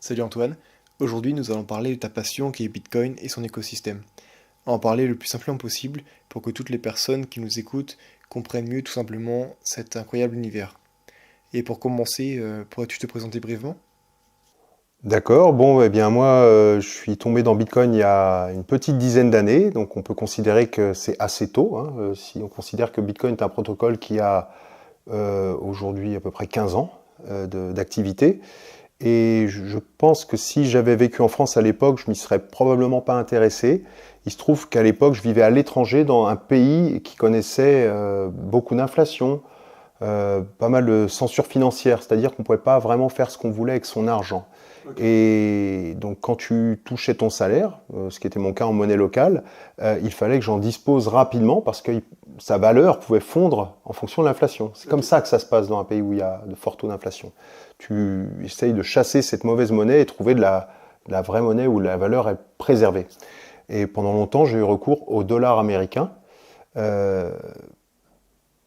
Salut Antoine, aujourd'hui nous allons parler de ta passion qui est Bitcoin et son écosystème. On va en parler le plus simplement possible pour que toutes les personnes qui nous écoutent comprennent mieux tout simplement cet incroyable univers. Et pour commencer, pourrais-tu te présenter brièvement? D'accord, bon, eh bien moi, je suis tombé dans Bitcoin il y a une petite dizaine d'années, donc on peut considérer que c'est assez tôt, hein, si on considère que Bitcoin est un protocole qui a aujourd'hui à peu près 15 ans d'activité. Et je pense que si j'avais vécu en France à l'époque, je m'y serais probablement pas intéressé. Il se trouve qu'à l'époque, je vivais à l'étranger dans un pays qui connaissait beaucoup d'inflation, pas mal de censure financière, c'est-à-dire qu'on ne pouvait pas vraiment faire ce qu'on voulait avec son argent. Ok. Et donc quand tu touchais ton salaire, ce qui était mon cas en monnaie locale, il fallait que j'en dispose rapidement parce que sa valeur pouvait fondre en fonction de l'inflation. C'est comme Ok. ça que ça se passe dans un pays où il y a de forts taux d'inflation. Tu essayes de chasser cette mauvaise monnaie et trouver de la vraie monnaie où la valeur est préservée. Et pendant longtemps, j'ai eu recours au dollar américain. Euh,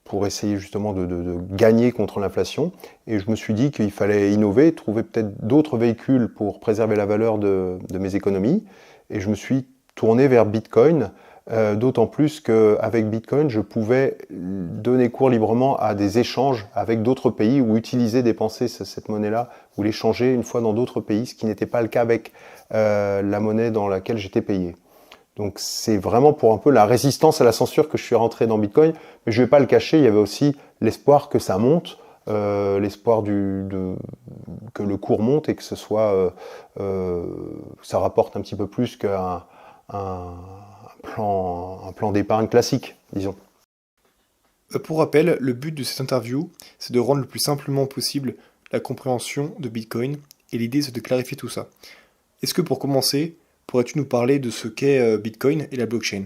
pour essayer justement de gagner contre l'inflation. Et je me suis dit qu'il fallait innover, trouver peut-être d'autres véhicules pour préserver la valeur de mes économies. Et je me suis tourné vers Bitcoin, d'autant plus qu'avec Bitcoin, je pouvais donner cours librement à des échanges avec d'autres pays ou utiliser, dépenser cette monnaie-là ou l'échanger une fois dans d'autres pays, ce qui n'était pas le cas avec la monnaie dans laquelle j'étais payé. Donc c'est vraiment pour un peu la résistance à la censure que je suis rentré dans Bitcoin. Mais je ne vais pas le cacher, il y avait aussi l'espoir que ça monte, l'espoir que le cours monte et que ça rapporte un petit peu plus un un plan d'épargne classique, disons. Pour rappel, le but de cette interview, c'est de rendre le plus simplement possible la compréhension de Bitcoin, et l'idée c'est de clarifier tout ça. Est-ce que pour commencer, pourrais-tu nous parler de ce qu'est Bitcoin et la blockchain?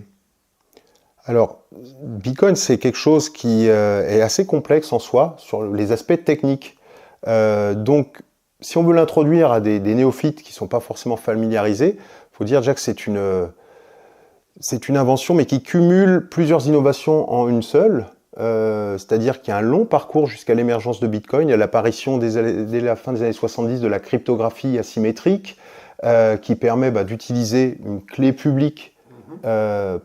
Alors, Bitcoin, c'est quelque chose qui est assez complexe en soi sur les aspects techniques. Donc, si on veut l'introduire à des néophytes qui ne sont pas forcément familiarisés, il faut dire déjà que c'est une invention, mais qui cumule plusieurs innovations en une seule. C'est-à-dire qu'il y a un long parcours jusqu'à l'émergence de Bitcoin. Il y a l'apparition dès la fin des années 70 de la cryptographie asymétrique, qui permet d'utiliser une clé publique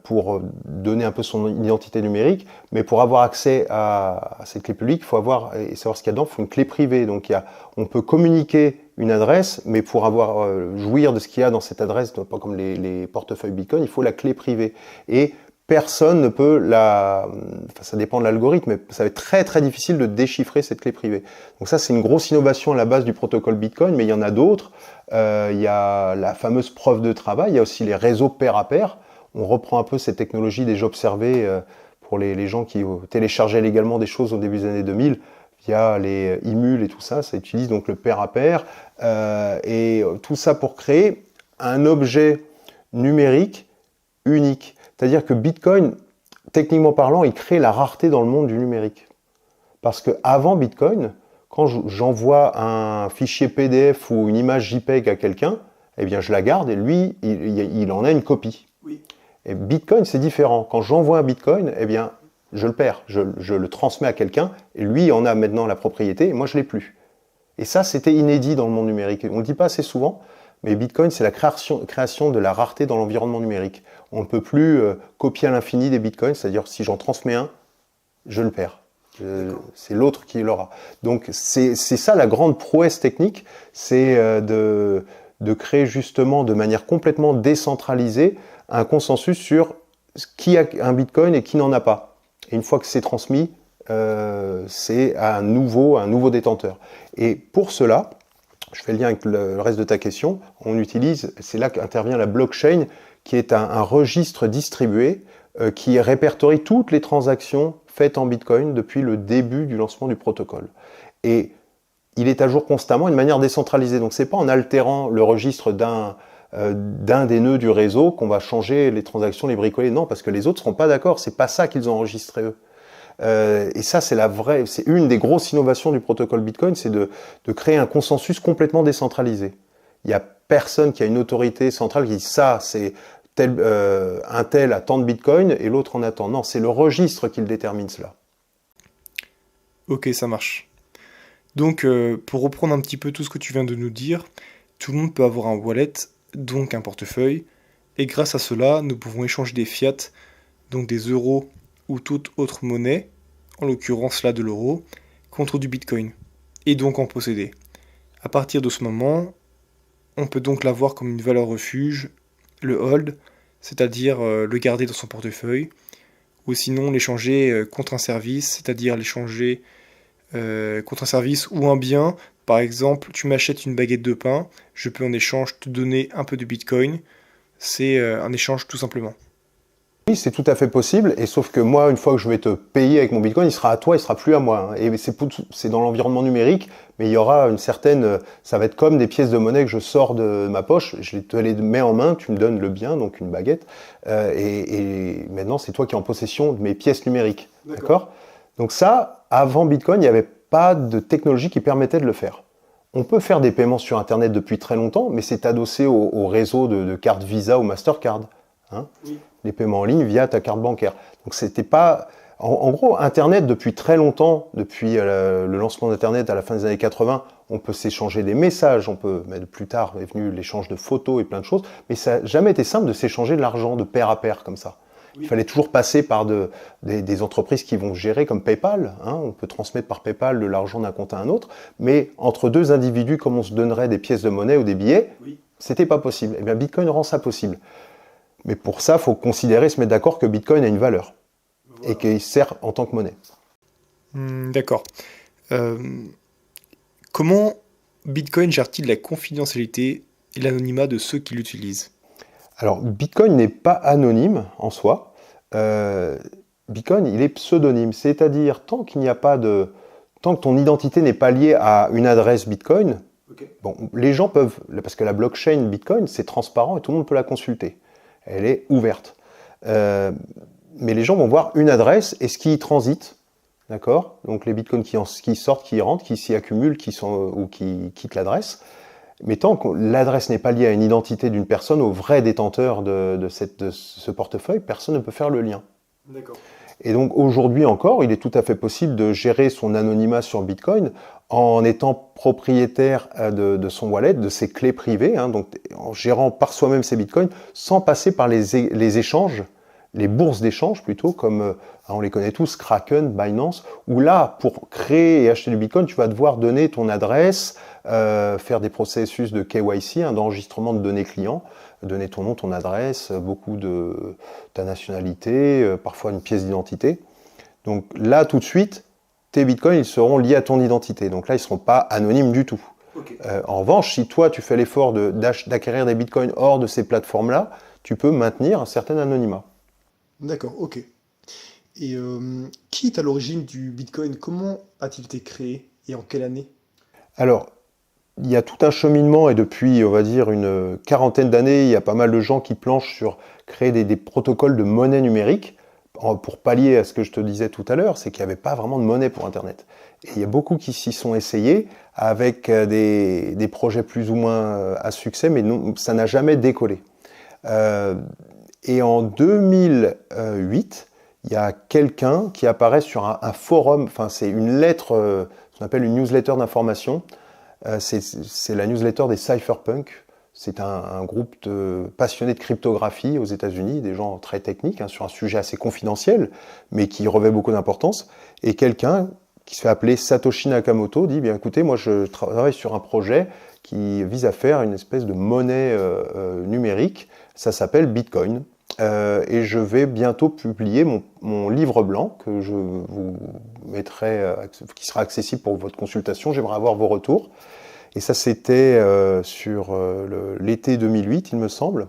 pour donner un peu son identité numérique, mais pour avoir accès à cette clé publique, il faut avoir et savoir ce qu'il y a dedans, il faut une clé privée. Donc on peut communiquer une adresse, mais pour avoir jouir de ce qu'il y a dans cette adresse, pas comme les portefeuilles Bitcoin, il faut la clé privée. Et personne ne peut enfin, ça dépend de l'algorithme, mais ça va être très très difficile de déchiffrer cette clé privée. Donc ça, c'est une grosse innovation à la base du protocole Bitcoin, mais il y en a d'autres. Il y a la fameuse preuve de travail, il y a aussi les réseaux pair à pair. On reprend un peu ces technologies déjà observées pour les gens qui téléchargeaient légalement des choses au début des années 2000 via les emules et tout ça. Ça utilise donc le pair à pair. Et tout ça pour créer un objet numérique unique. C'est-à-dire que Bitcoin, techniquement parlant, il crée la rareté dans le monde du numérique. Parce qu'avant Bitcoin, quand j'envoie un fichier PDF ou une image JPEG à quelqu'un, eh bien je la garde et lui, il en a une copie. Oui. Et Bitcoin, c'est différent. Quand j'envoie un Bitcoin, eh bien, je le perds. Je le transmets à quelqu'un et lui en a maintenant la propriété et moi, je ne l'ai plus. Et ça, c'était inédit dans le monde numérique. On ne le dit pas assez souvent, mais Bitcoin, c'est la création de la rareté dans l'environnement numérique. On ne peut plus copier à l'infini des Bitcoins, c'est-à-dire si j'en transmets un, je le perds. D'accord. C'est l'autre qui l'aura. Donc c'est ça la grande prouesse technique, c'est de créer justement de manière complètement décentralisée un consensus sur qui a un Bitcoin et qui n'en a pas. Et une fois que c'est transmis, c'est un nouveau détenteur. Et pour cela, je fais le lien avec le reste de ta question, c'est là qu'intervient la blockchain, qui est un registre distribué qui répertorie toutes les transactions faites en Bitcoin depuis le début du lancement du protocole. Et il est à jour constamment d'une manière décentralisée. Donc c'est pas en altérant le registre d'un des nœuds du réseau qu'on va changer les transactions, les bricoler. Non, parce que les autres seront pas d'accord. C'est pas ça qu'ils ont enregistré eux. Et ça, c'est une des grosses innovations du protocole Bitcoin, c'est de créer un consensus complètement décentralisé. Il n'y a personne qui a une autorité centrale qui dit ça, c'est un tel a tant de Bitcoin et l'autre en a tant. Non, c'est le registre qui le détermine cela. Ok, ça marche. Donc, pour reprendre un petit peu tout ce que tu viens de nous dire, Tout le monde peut avoir un wallet, donc un portefeuille, et grâce à cela, nous pouvons échanger des fiat, donc des euros ou toute autre monnaie, en l'occurrence là de l'euro, contre du bitcoin, et donc en posséder. À partir de ce moment, on peut donc l'avoir comme une valeur refuge, le hold, c'est-à-dire le garder dans son portefeuille, ou sinon l'échanger contre un service, c'est-à-dire l'échanger contre un service ou un bien. Par exemple, tu m'achètes une baguette de pain, je peux en échange te donner un peu de bitcoin. C'est un échange tout simplement. Oui, c'est tout à fait possible, et sauf que moi, une fois que je vais te payer avec mon Bitcoin, il sera à toi, il sera plus à moi, hein. Et c'est dans l'environnement numérique, mais il y aura une certaine, ça va être comme des pièces de monnaie que je sors de ma poche, je te les mets en main, tu me donnes le bien, donc une baguette, et maintenant c'est toi qui es en possession de mes pièces numériques, d'accord? Donc ça, avant Bitcoin, il n'y avait pas de technologie qui permettait de le faire. On peut faire des paiements sur Internet depuis très longtemps, mais c'est adossé au réseau de cartes Visa ou Mastercard, hein. Oui. Les paiements en ligne via ta carte bancaire. Donc c'était pas... En gros, Internet, depuis très longtemps, depuis le lancement d'Internet à la fin des années 80, on peut s'échanger des messages, on peut, mais plus tard est venu l'échange de photos et plein de choses, mais ça n'a jamais été simple de s'échanger de l'argent de pair à pair comme ça. Oui. Il fallait toujours passer par des entreprises qui vont gérer comme PayPal, hein. On peut transmettre par PayPal de l'argent d'un compte à un autre, mais entre deux individus, comme on se donnerait des pièces de monnaie ou des billets, Oui. c'était pas possible. Et bien Bitcoin rend ça possible. Mais pour ça, il faut considérer, se mettre d'accord que Bitcoin a une valeur et qu'il sert en tant que monnaie. D'accord. Euh, Comment Bitcoin gère-t-il la confidentialité et l'anonymat de ceux qui l'utilisent? Alors, Bitcoin n'est pas anonyme en soi. Bitcoin, il est pseudonyme, c'est-à-dire tant qu'il n'y a pas de... Tant que ton identité n'est pas liée à une adresse Bitcoin, bon, les gens peuvent... Parce que la blockchain Bitcoin, c'est transparent et tout le monde peut la consulter. Elle est ouverte. Mais les gens vont voir une adresse et ce qui y transite, d'accord? Donc les bitcoins qui sortent, qui y rentrent, qui s'y accumulent, ou qui quittent l'adresse. Mais tant que l'adresse n'est pas liée à une identité d'une personne, au vrai détenteur de ce portefeuille, personne ne peut faire le lien. D'accord. Et donc aujourd'hui encore, il est tout à fait possible de gérer son anonymat sur Bitcoin en étant propriétaire de son wallet, de ses clés privées, hein, donc en gérant par soi-même ses Bitcoins, sans passer par les échanges, les bourses d'échange plutôt, comme on les connaît tous, Kraken, Binance, où là, pour créer et acheter du Bitcoin, tu vas devoir donner ton adresse, faire des processus de KYC, hein, d'enregistrement de données clients, donner ton nom, ton adresse, beaucoup de ta nationalité, parfois une pièce d'identité. Donc là, tout de suite, tes bitcoins, ils seront liés à ton identité. Donc là, ils ne seront pas anonymes du tout. Okay. En revanche, si toi, tu fais l'effort d'acquérir des bitcoins hors de ces plateformes-là, tu peux maintenir un certain anonymat. D'accord, ok. Et qui est à l'origine du Bitcoin? Comment a-t-il été créé et en quelle année? Alors, il y a tout un cheminement et depuis, on va dire, une quarantaine d'années, il y a pas mal de gens qui planchent sur créer des protocoles de monnaie numérique pour pallier à ce que je te disais tout à l'heure, c'est qu'il n'y avait pas vraiment de monnaie pour Internet. Et il y a beaucoup qui s'y sont essayés avec des projets plus ou moins à succès, mais non, ça n'a jamais décollé. Et en 2008, il y a quelqu'un qui apparaît sur un forum, enfin c'est une lettre, ce qu'on appelle une newsletter d'information. C'est la newsletter des cypherpunks. C'est un groupe de passionnés de cryptographie aux États-Unis, des gens très techniques, hein, sur un sujet assez confidentiel, mais qui revêt beaucoup d'importance. Et quelqu'un qui se fait appeler Satoshi Nakamoto dit, bien écoutez, moi je travaille sur un projet qui vise à faire une espèce de monnaie numérique. Ça s'appelle Bitcoin. Et je vais bientôt publier mon livre blanc que je vous mettrai, qui sera accessible pour votre consultation. J'aimerais avoir vos retours. Et ça, c'était sur l'été 2008, il me semble.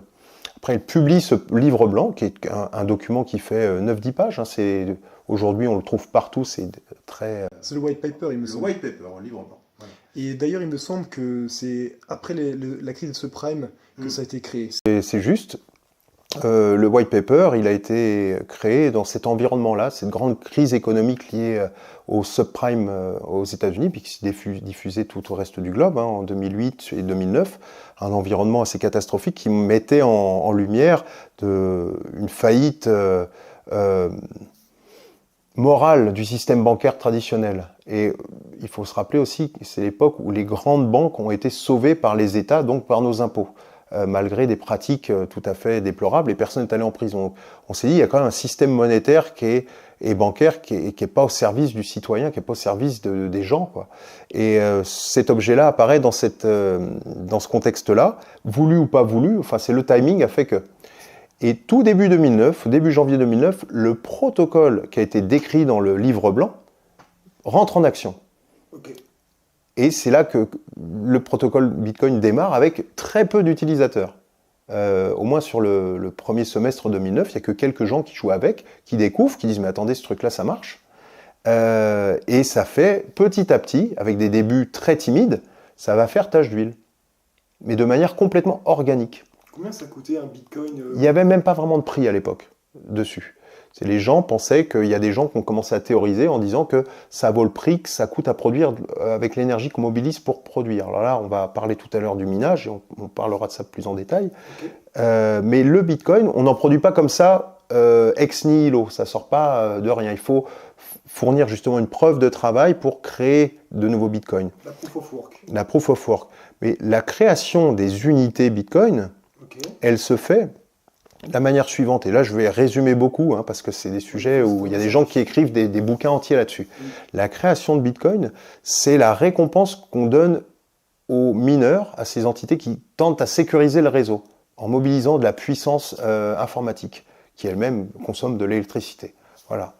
Après, il publie ce livre blanc, qui est un document qui fait 9-10 pages. Hein. Aujourd'hui, on le trouve partout. C'est très... C'est le white paper, il me semble. Le white paper, un livre blanc. Voilà. Et d'ailleurs, il me semble que c'est après la crise de subprime que ça a été créé. C'est juste. Le white paper, il a été créé dans cet environnement-là, cette grande crise économique liée au subprime aux États-Unis, puis qui s'est diffusée tout au reste du globe, hein, en 2008 et 2009, un environnement assez catastrophique qui mettait en lumière une faillite, morale du système bancaire traditionnel. Et il faut se rappeler aussi que c'est l'époque où les grandes banques ont été sauvées par les États, donc par nos impôts, malgré des pratiques tout à fait déplorables, et personne n'est allé en prison. On s'est dit, il y a quand même un système monétaire et bancaire qui est pas au service du citoyen, qui est pas au service des gens, quoi. Et cet objet-là apparaît dans ce contexte-là, voulu ou pas voulu, enfin c'est le timing a fait que. Et tout début 2009, début janvier 2009, le protocole qui a été décrit dans le livre blanc rentre en action. Ok. Et c'est là que le protocole Bitcoin démarre avec très peu d'utilisateurs. Au moins sur le premier semestre 2009, il n'y a que quelques gens qui jouent avec, qui découvrent, qui disent « mais attendez, ce truc-là, ça marche ». Et ça fait petit à petit, avec des débuts très timides, ça va faire tache d'huile. Mais de manière complètement organique. Combien ça coûtait un bitcoin Il n'y avait même pas vraiment de prix à l'époque dessus. Les gens pensaient qu'il y a des gens qui ont commencé à théoriser en disant que ça vaut le prix que ça coûte à produire avec l'énergie qu'on mobilise pour produire. Alors là, on va parler tout à l'heure du minage et on parlera de ça plus en détail. Okay. Mais le bitcoin, on n'en produit pas comme ça ex nihilo, ça ne sort pas de rien. Il faut fournir justement une preuve de travail pour créer de nouveaux bitcoins. La proof of work. La proof of work. Mais la création des unités bitcoin, elle se fait de la manière suivante. Et là, je vais résumer beaucoup, parce que c'est des sujets où il y a des gens qui écrivent des bouquins entiers là-dessus. La création de Bitcoin, c'est la récompense qu'on donne aux mineurs, à ces entités qui tentent à sécuriser le réseau, en mobilisant de la puissance informatique, qui elle-même consomme de l'électricité. Voilà.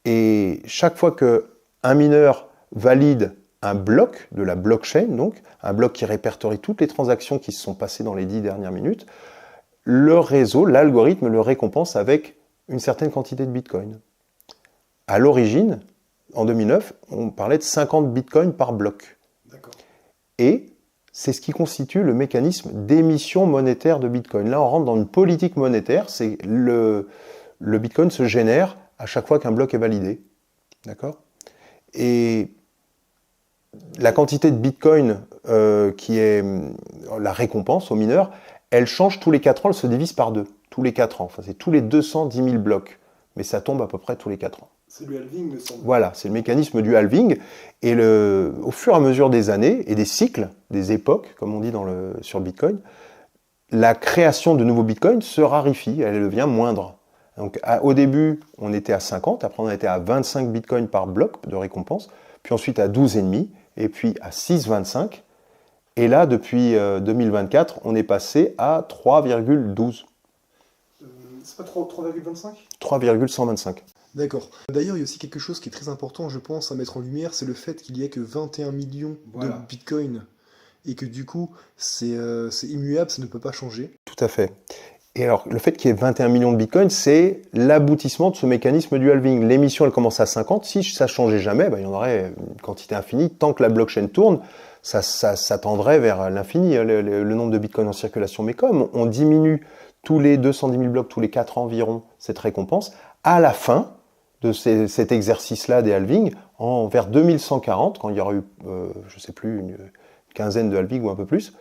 Et chaque fois qu'un mineur valide un bloc de la blockchain, donc un bloc qui répertorie toutes les transactions qui se sont passées dans les 10 dernières minutes, le réseau, l'algorithme le récompense avec une certaine quantité de bitcoin. À l'origine, en 2009, on parlait de 50 bitcoins par bloc. D'accord. Et c'est ce qui constitue le mécanisme d'émission monétaire de bitcoin. Là, on rentre dans une politique monétaire, c'est le bitcoin se génère à chaque fois qu'un bloc est validé. D'accord ? Et la quantité de bitcoin qui est la récompense aux mineurs, elle change tous les 4 ans, elle se divise par 2. Tous les 4 ans. Enfin, c'est tous les 210 000 blocs. Mais ça tombe à peu près tous les 4 ans. C'est le halving, me semble. Voilà, c'est le mécanisme du halving. Et au fur et à mesure des années et des cycles, des époques, comme on dit sur Bitcoin, la création de nouveaux bitcoins se raréfie, elle devient moindre. Donc, au début, on était à 50, après on était à 25 bitcoins par bloc de récompense, puis ensuite à 12,5, et puis à 6,25. Et là, depuis 2024, on est passé à 3,12. C'est pas 3,25 ? 3,125. D'accord. D'ailleurs, il y a aussi quelque chose qui est très important, je pense, à mettre en lumière, c'est le fait qu'il n'y ait que 21 millions de bitcoins. Et que du coup, c'est immuable, ça ne peut pas changer. Tout à fait. Et alors, le fait qu'il y ait 21 millions de bitcoins, c'est l'aboutissement de ce mécanisme du halving. L'émission, elle commence à 50. Si ça ne changeait jamais, il y en aurait une quantité infinie. Tant que la blockchain tourne, ça tendrait vers l'infini, le nombre de bitcoins en circulation. Mais comme on diminue tous les 210 000 blocs, tous les 4 ans environ, cette récompense, à la fin de cet exercice-là des halvings, vers 2140, quand il y aura eu, je ne sais plus, une quinzaine de halvings ou un peu plus,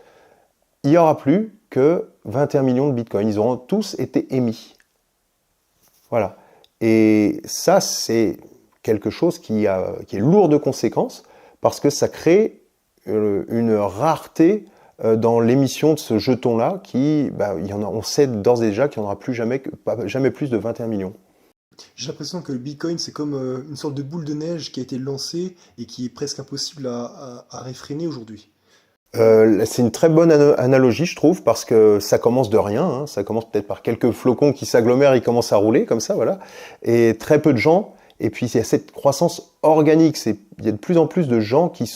il n'y aura plus que 21 millions de bitcoins. Ils auront tous été émis. Voilà. Et ça, c'est quelque chose qui est lourd de conséquences, parce que ça crée une rareté dans l'émission de ce jeton-là, on sait d'ores et déjà qu'il n'y en aura jamais plus de 21 millions. J'ai l'impression que le Bitcoin, c'est comme une sorte de boule de neige qui a été lancée et qui est presque impossible à réfréner aujourd'hui. C'est une très bonne analogie, je trouve, parce que ça commence de rien. Ça commence peut-être par quelques flocons qui s'agglomèrent, ils commencent à rouler comme ça, voilà. Et très peu de gens. Et puis il y a cette croissance organique. Il y a de plus en plus de gens qui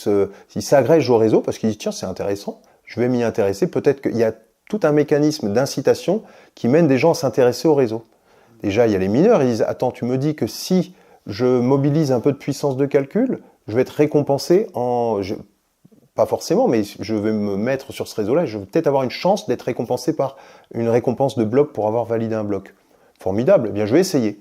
s'agrègent au réseau parce qu'ils disent tiens, c'est intéressant, je vais m'y intéresser. Peut-être qu'il y a tout un mécanisme d'incitation qui mène des gens à s'intéresser au réseau. Déjà, il y a les mineurs, ils disent attends, tu me dis que si je mobilise un peu de puissance de calcul, je vais être récompensé pas forcément, mais je vais me mettre sur ce réseau-là et je vais peut-être avoir une chance d'être récompensé par une récompense de bloc pour avoir validé un bloc. Formidable, eh bien je vais essayer.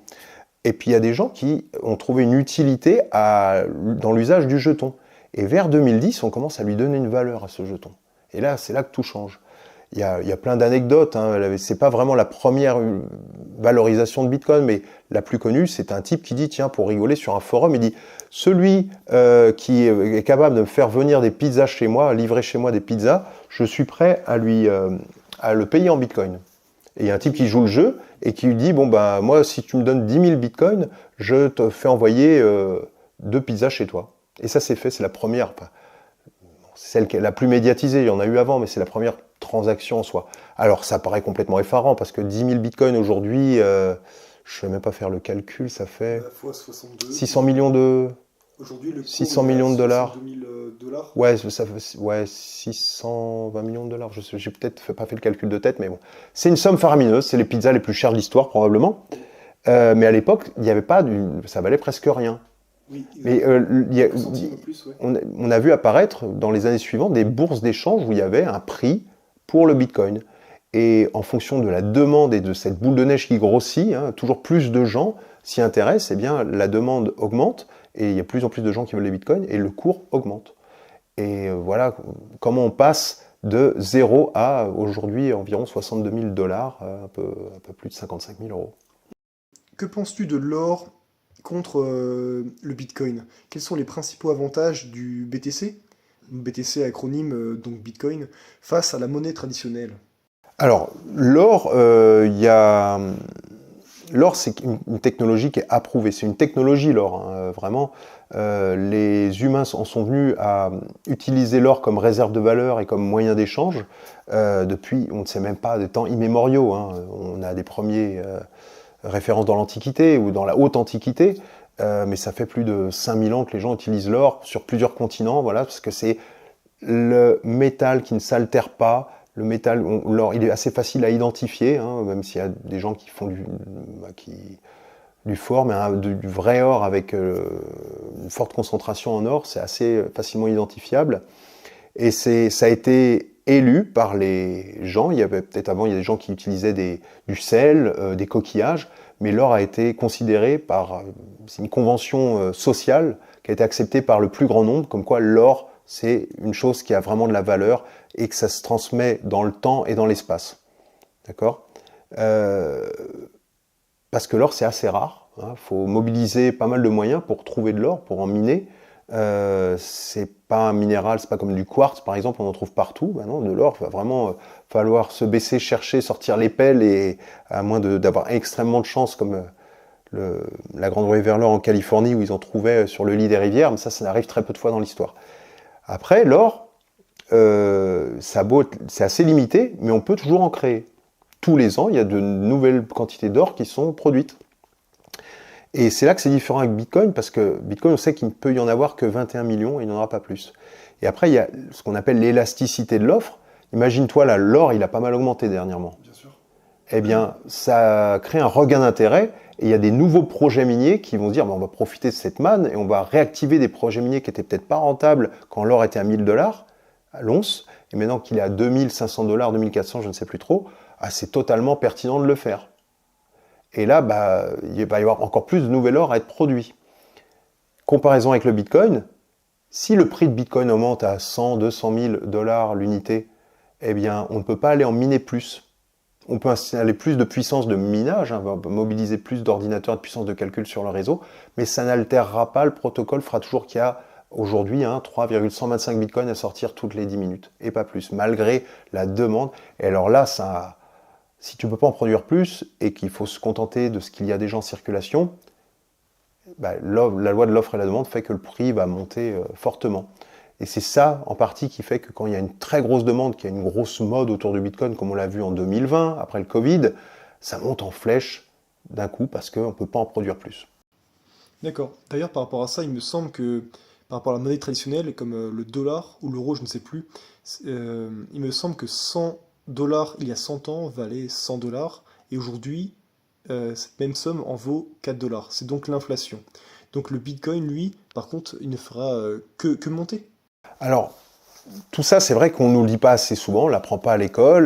Et puis il y a des gens qui ont trouvé une utilité dans l'usage du jeton. Et vers 2010, on commence à lui donner une valeur à ce jeton. Et là, c'est là que tout change. il y a plein d'anecdotes. Hein. C'est pas vraiment la première valorisation de Bitcoin, mais la plus connue, c'est un type qui dit, tiens, pour rigoler sur un forum, il dit, celui qui est capable de me faire venir des pizzas chez moi, livrer chez moi des pizzas, je suis prêt à le payer en Bitcoin. Et il y a un type qui joue le jeu et qui lui dit, bon bah moi, si tu me donnes 10 000 Bitcoins, je te fais envoyer 2 pizzas chez toi. Et ça, c'est fait, c'est la première. C'est celle qui est la plus médiatisée, il y en a eu avant, mais c'est la première transaction en soi. Alors ça paraît complètement effarant, parce que 10 000 bitcoins aujourd'hui, je ne vais même pas faire le calcul, ça fait fois 62. 600 millions de... Aujourd'hui, le 600 millions de dollars. 62 000 dollars. Ouais, ça fait, ouais, 620 millions de dollars, j'ai peut-être pas fait le calcul de tête, mais bon. C'est une somme faramineuse, c'est les pizzas les plus chères de l'histoire, probablement. Mais à l'époque, il n'y avait pas ça valait presque rien. Oui, Mais plus, ouais. on a vu apparaître dans les années suivantes des bourses d'échange où il y avait un prix pour le Bitcoin. Et en fonction de la demande et de cette boule de neige qui grossit, hein, toujours plus de gens s'y intéressent, eh bien la demande augmente et il y a de plus en plus de gens qui veulent les Bitcoins et le cours augmente. Et voilà comment on passe de 0 à aujourd'hui environ 62 000 dollars, un peu plus de 55 000 euros. Que penses-tu de l'or contre le Bitcoin? Quels sont les principaux avantages du BTC, BTC acronyme donc Bitcoin, face à la monnaie traditionnelle? Alors, l'or, l'or, c'est une technologie qui est approuvée. C'est une technologie, l'or, hein, vraiment. Les humains en sont venus à utiliser l'or comme réserve de valeur et comme moyen d'échange depuis, on ne sait même pas, des temps immémoriaux. Hein. On a des premiers références dans l'Antiquité ou dans la haute Antiquité, mais ça fait plus de 5000 ans que les gens utilisent l'or sur plusieurs continents, voilà, parce que c'est le métal qui ne s'altère pas. Le métal, l'or, il est assez facile à identifier, hein, même s'il y a des gens qui font du fort, mais du vrai or avec une forte concentration en or, c'est assez facilement identifiable. Et ça a été élu par les gens. Il y avait peut-être avant, il y a des gens qui utilisaient du sel, des coquillages, mais l'or a été considéré c'est une convention sociale qui a été acceptée par le plus grand nombre, comme quoi l'or, c'est une chose qui a vraiment de la valeur et que ça se transmet dans le temps et dans l'espace. D'accord ? Parce que l'or, c'est assez rare. Il faut mobiliser pas mal de moyens pour trouver de l'or, pour en miner. C'est pas un minéral, c'est pas comme du quartz, par exemple, on en trouve partout. Ben non, de l'or, il va vraiment falloir se baisser, chercher, sortir les pelles, et à moins d'avoir extrêmement de chance, comme la Grande River en Californie, où ils en trouvaient sur le lit des rivières, mais ça arrive très peu de fois dans l'histoire. Après, l'or, c'est assez limité, mais on peut toujours en créer. Tous les ans, il y a de nouvelles quantités d'or qui sont produites. Et c'est là que c'est différent avec Bitcoin, parce que Bitcoin, on sait qu'il ne peut y en avoir que 21 millions, et il n'y en aura pas plus. Et après, il y a ce qu'on appelle l'élasticité de l'offre. Imagine-toi, là, l'or, il a pas mal augmenté dernièrement. Bien sûr. Eh bien, ça crée un regain d'intérêt, et il y a des nouveaux projets miniers qui vont se dire, on va profiter de cette manne, et on va réactiver des projets miniers qui n'étaient peut-être pas rentables quand l'or était à 1000 dollars à l'once, et maintenant qu'il est à 2500 dollars, 2400, je ne sais plus trop, c'est totalement pertinent de le faire. Et là, il va y avoir encore plus de nouvel or à être produit. Comparaison avec le Bitcoin, si le prix de Bitcoin augmente à 100, 200 000 dollars l'unité, eh bien, on ne peut pas aller en miner plus. On peut installer plus de puissance de minage, on va mobiliser plus d'ordinateurs, de puissance de calcul sur le réseau, mais ça n'altérera pas, le protocole fera toujours qu'il y a aujourd'hui 3,125 bitcoins à sortir toutes les 10 minutes, et pas plus, malgré la demande. Et alors là, si tu ne peux pas en produire plus, et qu'il faut se contenter de ce qu'il y a déjà en circulation, la loi de l'offre et la demande fait que le prix va monter fortement. Et c'est ça, en partie, qui fait que quand il y a une très grosse demande, qu'il y a une grosse mode autour du Bitcoin, comme on l'a vu en 2020, après le Covid, ça monte en flèche d'un coup, parce qu'on ne peut pas en produire plus. D'accord. D'ailleurs, par rapport à ça, il me semble que, par rapport à la monnaie traditionnelle, comme le dollar ou l'euro, je ne sais plus, il me semble que 100 dollars, il y a 100 ans, valait 100 dollars, et aujourd'hui, cette même somme en vaut 4 dollars. C'est donc l'inflation. Donc le Bitcoin, lui, par contre, il ne fera que monter. Alors, tout ça, c'est vrai qu'on ne nous le dit pas assez souvent, on ne l'apprend pas à l'école,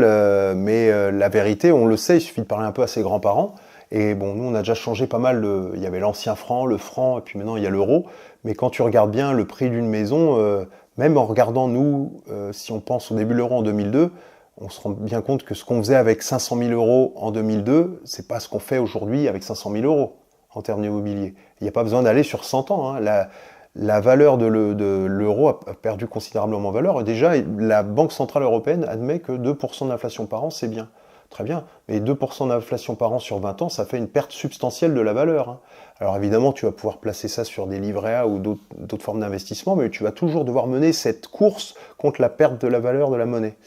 mais la vérité, on le sait, il suffit de parler un peu à ses grands-parents. Et bon, nous, on a déjà changé pas mal. Il y avait l'ancien franc, le franc, et puis maintenant, il y a l'euro. Mais quand tu regardes bien le prix d'une maison, même en regardant, nous, si on pense au début de l'euro en 2002, on se rend bien compte que ce qu'on faisait avec 500 000 euros en 2002, c'est pas ce qu'on fait aujourd'hui avec 500 000 euros en termes d'immobilier. Il n'y a pas besoin d'aller sur 100 ans. Hein. La valeur de l'euro a perdu considérablement en valeur. Et déjà, la Banque Centrale Européenne admet que 2% d'inflation par an, c'est bien. Très bien. Mais 2% d'inflation par an sur 20 ans, ça fait une perte substantielle de la valeur. Hein. Alors évidemment, tu vas pouvoir placer ça sur des livrets A ou d'autres formes d'investissement, mais tu vas toujours devoir mener cette course contre la perte de la valeur de la monnaie.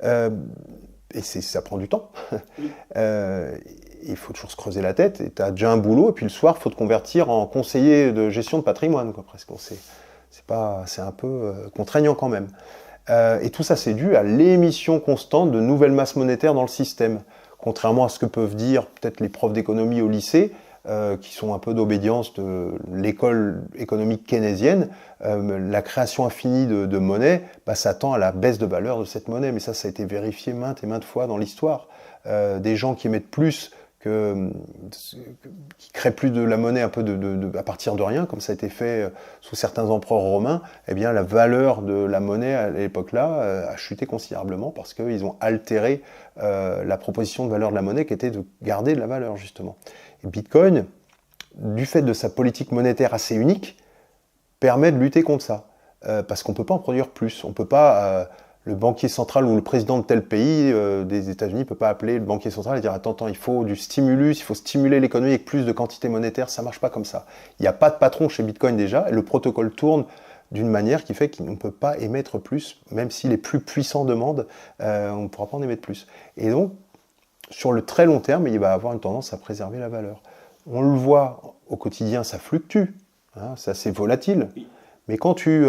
Et ça prend du temps. Il faut toujours se creuser la tête, et tu as déjà un boulot, et puis le soir, il faut te convertir en conseiller de gestion de patrimoine, quoi, presque. C'est un peu contraignant quand même. Et tout ça, c'est dû à l'émission constante de nouvelles masses monétaires dans le système. Contrairement à ce que peuvent dire peut-être les profs d'économie au lycée, qui sont un peu d'obédience de l'école économique keynésienne, la création infinie de monnaie, ça tend à la baisse de valeur de cette monnaie. Mais ça a été vérifié maintes et maintes fois dans l'histoire. Des gens qui émettent plus, qui créent plus de la monnaie un peu à partir de rien, comme ça a été fait sous certains empereurs romains, eh bien la valeur de la monnaie à l'époque-là a chuté considérablement parce qu'ils ont altéré la proposition de valeur de la monnaie qui était de garder de la valeur justement. Et Bitcoin, du fait de sa politique monétaire assez unique, permet de lutter contre ça. Parce qu'on ne peut pas en produire plus. On peut pas, le banquier central ou le président de tel pays des États-Unis ne peut pas appeler le banquier central et dire attends, il faut du stimulus, il faut stimuler l'économie avec plus de quantité monétaire. Ça ne marche pas comme ça. Il n'y a pas de patron chez Bitcoin déjà, et le protocole tourne d'une manière qui fait qu'on ne peut pas émettre plus, même si les plus puissants demandent, on ne pourra pas en émettre plus. Et donc, sur le très long terme, il va avoir une tendance à préserver la valeur. On le voit au quotidien, ça fluctue, hein, c'est assez volatile. Mais quand tu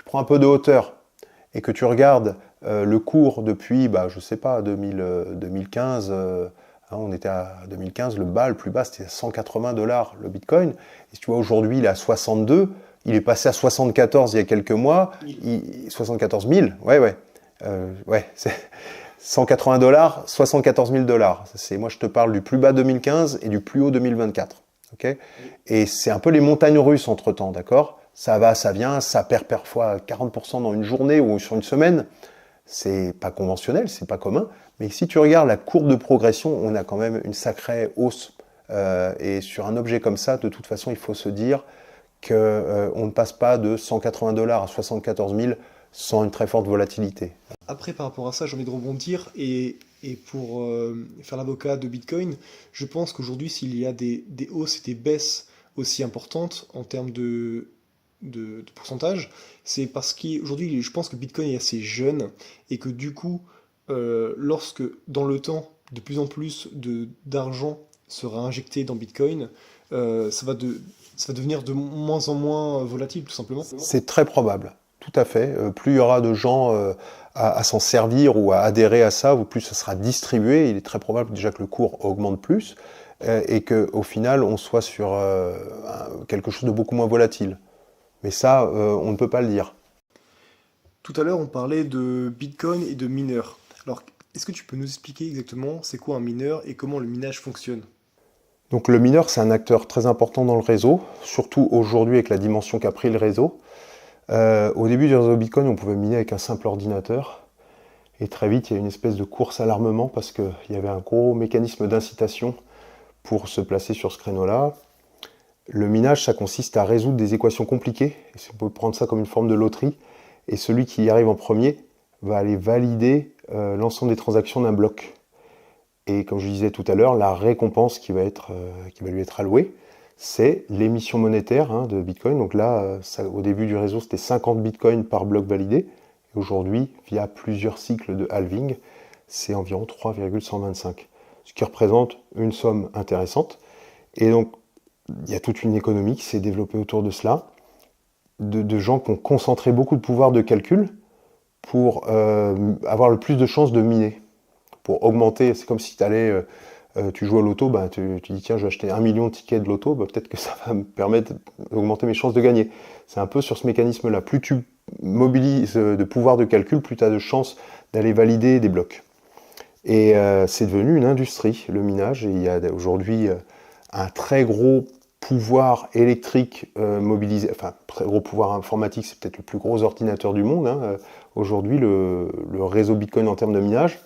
prends un peu de hauteur et que tu regardes le cours depuis, je sais pas, 2015, on était à 2015, le bas, le plus bas, c'était à $180 le Bitcoin. Et si tu vois, aujourd'hui, il est à 62, il est passé à 74 il y a quelques mois, 74 000, ouais, c'est... $180, $74 000. Moi, je te parle du plus bas 2015 et du plus haut 2024. Okay, et c'est un peu les montagnes russes entre-temps, d'accord? Ça va, ça vient, ça perd parfois 40% dans une journée ou sur une semaine. C'est pas conventionnel, c'est pas commun. Mais si tu regardes la courbe de progression, on a quand même une sacrée hausse. Et sur un objet comme ça, de toute façon, il faut se dire qu'on ne passe pas de $180 à 74 000 sans une très forte volatilité. Après, par rapport à ça, j'ai envie de rebondir et pour faire l'avocat de Bitcoin, je pense qu'aujourd'hui, s'il y a des hausses et des baisses aussi importantes en termes de pourcentage, c'est parce qu'aujourd'hui, je pense que Bitcoin est assez jeune et que du coup, lorsque dans le temps, de plus en plus d'argent sera injecté dans Bitcoin, ça va devenir de moins en moins volatile, tout simplement. C'est très probable. Tout à fait. Plus il y aura de gens à s'en servir ou à adhérer à ça, ou plus ça sera distribué, il est très probable déjà que le cours augmente plus et qu'au final, on soit sur quelque chose de beaucoup moins volatile. Mais ça, on ne peut pas le dire. Tout à l'heure, on parlait de Bitcoin et de mineurs. Alors, est-ce que tu peux nous expliquer exactement c'est quoi un mineur et comment le minage fonctionne? Donc le mineur, c'est un acteur très important dans le réseau, surtout aujourd'hui avec la dimension qu'a pris le réseau. Au début du réseau Bitcoin, on pouvait miner avec un simple ordinateur. Et très vite, il y a une espèce de course à l'armement parce qu'il y avait un gros mécanisme d'incitation pour se placer sur ce créneau-là. Le minage, ça consiste à résoudre des équations compliquées. Et on peut prendre ça comme une forme de loterie. Et celui qui y arrive en premier va aller valider l'ensemble des transactions d'un bloc. Et comme je disais tout à l'heure, la récompense qui va lui être allouée, c'est l'émission monétaire de Bitcoin. Donc là, au début du réseau, c'était 50 Bitcoins par bloc validé. Et aujourd'hui, via plusieurs cycles de halving, c'est environ 3,125. Ce qui représente une somme intéressante. Et donc, il y a toute une économie qui s'est développée autour de cela, de gens qui ont concentré beaucoup de pouvoir de calcul pour avoir le plus de chances de miner. Pour augmenter, c'est comme si tu joues au loto, tu dis tiens, je vais acheter 1 million de tickets de loto, peut-être que ça va me permettre d'augmenter mes chances de gagner. C'est un peu sur ce mécanisme-là. Plus tu mobilises de pouvoir de calcul, plus tu as de chances d'aller valider des blocs. Et c'est devenu une industrie, le minage, et il y a aujourd'hui un très gros pouvoir électrique mobilisé, enfin très gros pouvoir informatique, c'est peut-être le plus gros ordinateur du monde, hein. Aujourd'hui, le réseau Bitcoin en termes de minage,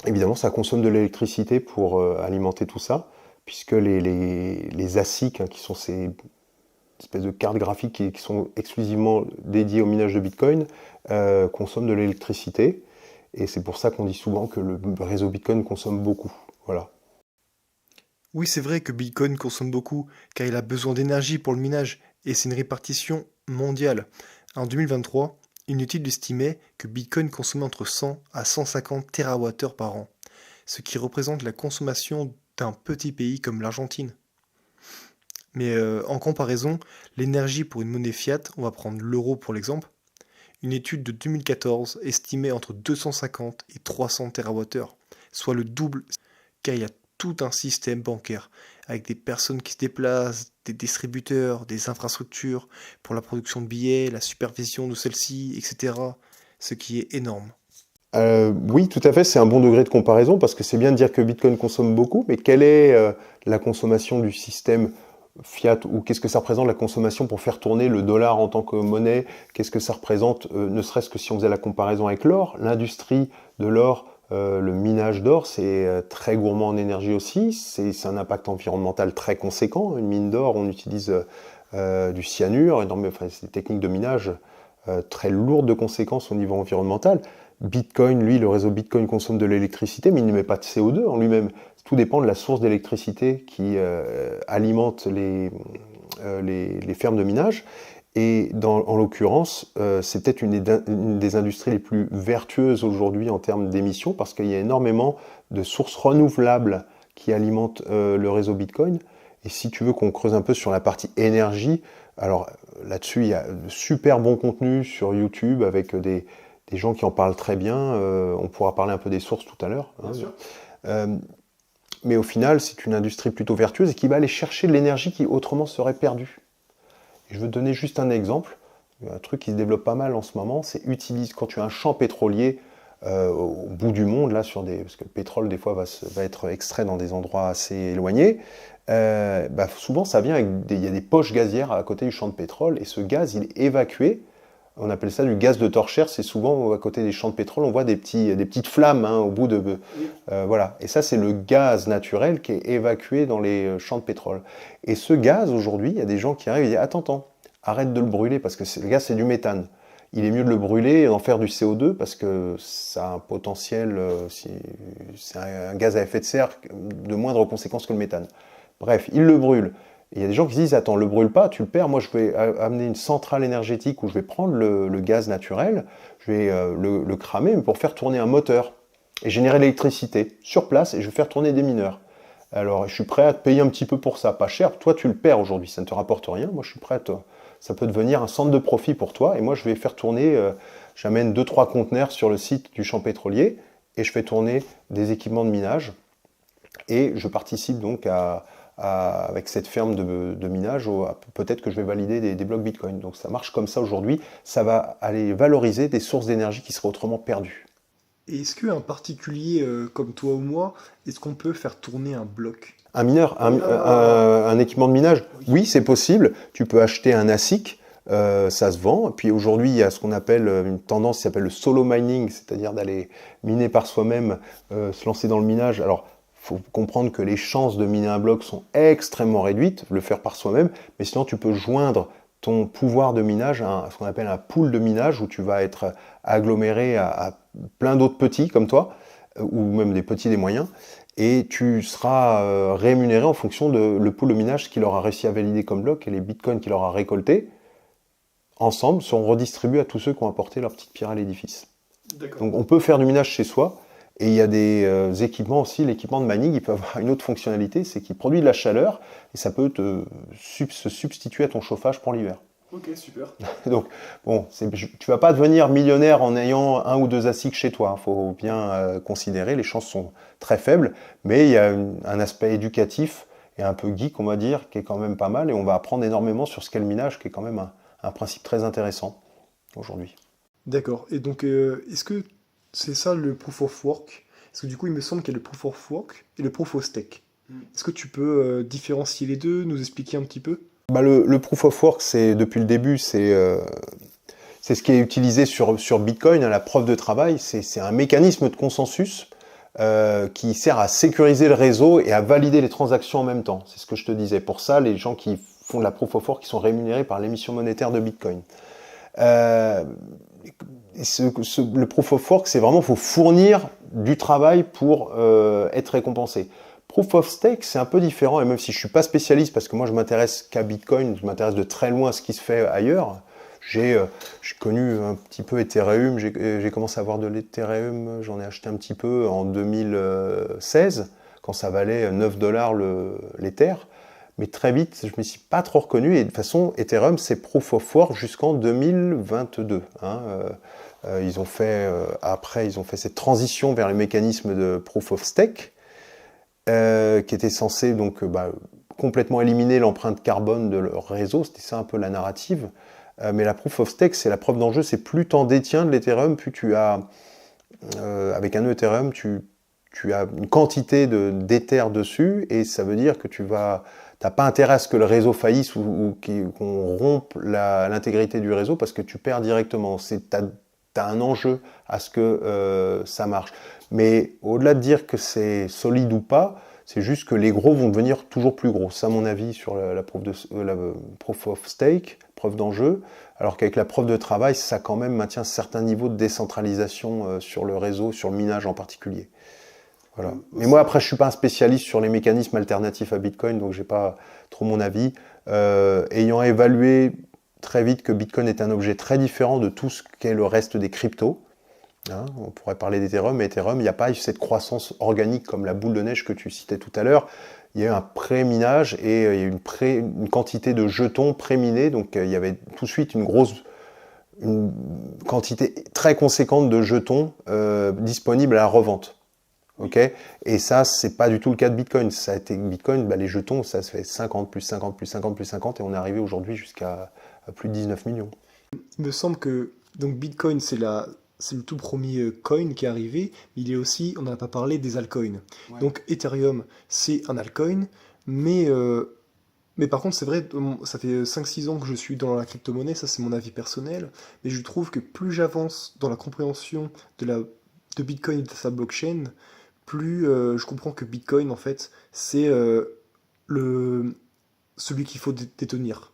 évidemment, ça consomme de l'électricité pour alimenter tout ça, puisque les ASIC, hein, qui sont ces espèces de cartes graphiques qui sont exclusivement dédiées au minage de Bitcoin, consomment de l'électricité. Et c'est pour ça qu'on dit souvent que le réseau Bitcoin consomme beaucoup. Voilà. Oui, c'est vrai que Bitcoin consomme beaucoup, car il a besoin d'énergie pour le minage, et c'est une répartition mondiale. En 2023, une étude estimait que Bitcoin consommait entre 100 à 150 TWh par an, ce qui représente la consommation d'un petit pays comme l'Argentine. Mais en comparaison, l'énergie pour une monnaie fiat, on va prendre l'euro pour l'exemple, une étude de 2014 estimait entre 250 et 300 TWh, soit le double, car il y a tout un système bancaire, avec des personnes qui se déplacent, des distributeurs, des infrastructures pour la production de billets, la supervision de celle-ci, etc. Ce qui est énorme. Oui, tout à fait, c'est un bon degré de comparaison parce que c'est bien de dire que Bitcoin consomme beaucoup, mais quelle est la consommation du système fiat ou qu'est-ce que ça représente la consommation pour faire tourner le dollar en tant que monnaie? Qu'est-ce que ça représente, ne serait-ce que si on faisait la comparaison avec l'or? L'industrie de l'or, le minage d'or, c'est très gourmand en énergie aussi, c'est un impact environnemental très conséquent. Une mine d'or, on utilise du cyanure, enfin, c'est des techniques de minage très lourdes de conséquences au niveau environnemental. Bitcoin, lui, le réseau Bitcoin consomme de l'électricité, mais il n'émet pas de CO2 en lui-même. Tout dépend de la source d'électricité qui alimente les fermes de minage. Et en l'occurrence, c'est peut-être une des industries les plus vertueuses aujourd'hui en termes d'émissions, parce qu'il y a énormément de sources renouvelables qui alimentent le réseau Bitcoin. Et si tu veux qu'on creuse un peu sur la partie énergie, alors là-dessus, il y a de super bons contenus sur YouTube avec des gens qui en parlent très bien. On pourra parler un peu des sources tout à l'heure, hein. Bien sûr. Mais au final, c'est une industrie plutôt vertueuse et qui va aller chercher de l'énergie qui autrement serait perdue. Et je veux te donner juste un exemple. Un truc qui se développe pas mal en ce moment, c'est quand tu as un champ pétrolier au bout du monde, là, parce que le pétrole, des fois, va être extrait dans des endroits assez éloignés. Souvent, ça vient il y a des poches gazières à côté du champ de pétrole, et ce gaz, il est évacué. On appelle ça du gaz de torchère. C'est souvent à côté des champs de pétrole, on voit des petites flammes, hein, au bout de. Oui. Voilà. Et ça, c'est le gaz naturel qui est évacué dans les champs de pétrole. Et ce gaz, aujourd'hui, il y a des gens qui arrivent et disent attends, arrête de le brûler parce que le gaz, c'est du méthane. Il est mieux de le brûler et d'en faire du CO2 parce que ça a un potentiel, c'est un gaz à effet de serre de moindres conséquences que le méthane. Bref, il le brûle. Et il y a des gens qui se disent, attends, le brûle pas, tu le perds, moi je vais amener une centrale énergétique où je vais prendre le gaz naturel, je vais le cramer mais pour faire tourner un moteur et générer de l'électricité sur place et je vais faire tourner des mineurs. Alors je suis prêt à te payer un petit peu pour ça, pas cher, toi tu le perds aujourd'hui, ça ne te rapporte rien, moi je suis prêt à ça peut devenir un centre de profit pour toi et moi je vais faire tourner, j'amène 2-3 conteneurs sur le site du champ pétrolier et je fais tourner des équipements de minage et je participe donc avec cette ferme de minage, peut-être que je vais valider des blocs Bitcoin. Donc ça marche comme ça aujourd'hui, ça va aller valoriser des sources d'énergie qui seraient autrement perdues. Et est-ce qu'un particulier comme toi ou moi, est-ce qu'on peut faire tourner un bloc? Un mineur, un équipement de minage, oui, c'est possible. Tu peux acheter un ASIC, ça se vend. Puis aujourd'hui, il y a ce qu'on appelle une tendance qui s'appelle le solo mining, c'est-à-dire d'aller miner par soi-même, se lancer dans le minage. Alors, il faut comprendre que les chances de miner un bloc sont extrêmement réduites, le faire par soi-même, mais sinon tu peux joindre ton pouvoir de minage à ce qu'on appelle un pool de minage où tu vas être aggloméré à plein d'autres petits comme toi, ou même des petits, des moyens, et tu seras rémunéré en fonction de le pool de minage qu'il aura réussi à valider comme bloc et les bitcoins qu'il aura récoltés, ensemble, seront redistribués à tous ceux qui ont apporté leur petite pierre à l'édifice. D'accord. Donc on peut faire du minage chez soi, et il y a des équipements aussi, l'équipement de mining, il peut avoir une autre fonctionnalité, c'est qu'il produit de la chaleur, et ça peut se substituer à ton chauffage pour l'hiver. Ok, super. Donc, bon, tu vas pas devenir millionnaire en ayant 1 ou 2 ASIC chez toi, il faut bien considérer, les chances sont très faibles, mais il y a un aspect éducatif et un peu geek, on va dire, qui est quand même pas mal, et on va apprendre énormément sur ce qu'est le minage, qui est quand même un principe très intéressant aujourd'hui. D'accord. Et donc, est-ce que c'est ça le proof of work? Parce que du coup, il me semble qu'il y a le proof of work et le proof of stake. Est-ce que tu peux différencier les deux, nous expliquer un petit peu? Le proof of work, depuis le début, c'est ce qui est utilisé sur Bitcoin, hein, la preuve de travail. C'est un mécanisme de consensus qui sert à sécuriser le réseau et à valider les transactions en même temps. C'est ce que je te disais. Pour ça, les gens qui font de la proof of work, qui sont rémunérés par l'émission monétaire de Bitcoin. Le proof of work, c'est vraiment, il faut fournir du travail pour être récompensé. Proof of stake, c'est un peu différent, et même si je suis pas spécialiste, parce que moi je m'intéresse qu'à Bitcoin, je m'intéresse de très loin à ce qui se fait ailleurs. J'ai connu un petit peu Ethereum, j'ai commencé à avoir de l'Ethereum, j'en ai acheté un petit peu en 2016, quand ça valait 9 dollars l'Ether. Mais très vite, je ne me suis pas trop reconnu. Et de toute façon, Ethereum, c'est Proof of Work jusqu'en 2022. Hein. Après, ils ont fait cette transition vers les mécanismes de Proof of Stake, qui était censé donc complètement éliminer l'empreinte carbone de leur réseau. C'était ça un peu la narrative. Mais la Proof of Stake, c'est la preuve d'enjeu. C'est plus tu en détiens de l'Ethereum, plus tu as, avec un Ethereum, tu as une quantité d'Ether dessus, et ça veut dire que tu n'as pas intérêt à ce que le réseau faillisse ou qu'on rompe l'intégrité du réseau, parce que tu perds directement. Tu as un enjeu à ce que ça marche. Mais au-delà de dire que c'est solide ou pas, c'est juste que les gros vont devenir toujours plus gros. C'est à mon avis sur la proof of stake, preuve d'enjeu. Alors qu'avec la preuve de travail, ça quand même maintient un certain niveau de décentralisation sur le réseau, sur le minage en particulier. Voilà. Mais moi, après, je suis pas un spécialiste sur les mécanismes alternatifs à Bitcoin, donc j'ai pas trop mon avis. Ayant évalué très vite que Bitcoin est un objet très différent de tout ce qu'est le reste des cryptos, hein, on pourrait parler d'Ethereum, mais Ethereum, il n'y a pas eu cette croissance organique comme la boule de neige que tu citais tout à l'heure. Il y a eu un pré-minage et il y a eu une quantité de jetons pré-minés, donc il y avait tout de suite une quantité très conséquente de jetons disponibles à la revente. Okay, et ça, c'est pas du tout le cas de Bitcoin. Ça a été Bitcoin, les jetons, ça se fait 50 plus 50 plus 50 plus 50, et on est arrivé aujourd'hui jusqu'à plus de 19 millions. Il me semble que donc Bitcoin, c'est le tout premier coin qui est arrivé. Il est aussi, on n'en a pas parlé, des altcoins. Ouais. Donc Ethereum, c'est un altcoin, mais par contre, c'est vrai, ça fait 5-6 ans que je suis dans la crypto-monnaie, ça c'est mon avis personnel, mais je trouve que plus j'avance dans la compréhension de Bitcoin et de sa blockchain, plus je comprends que Bitcoin, en fait, c'est celui qu'il faut détenir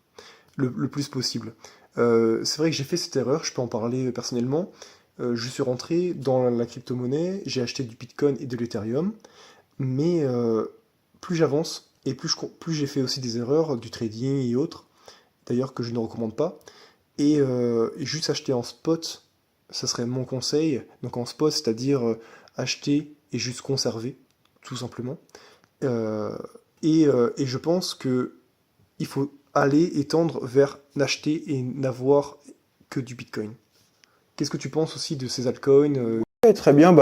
le plus possible. C'est vrai que j'ai fait cette erreur, je peux en parler personnellement. Je suis rentré dans la crypto-monnaie, j'ai acheté du Bitcoin et de l'Ethereum, mais plus j'avance, et plus j'ai fait aussi des erreurs, du trading et autres, d'ailleurs que je ne recommande pas, et juste acheter en spot, ça serait mon conseil. Donc en spot, c'est-à-dire acheter et juste conserver, tout simplement. Et je pense que il faut aller et tendre vers n'acheter et n'avoir que du Bitcoin. Qu'est-ce que tu penses aussi de ces altcoins? Très bien,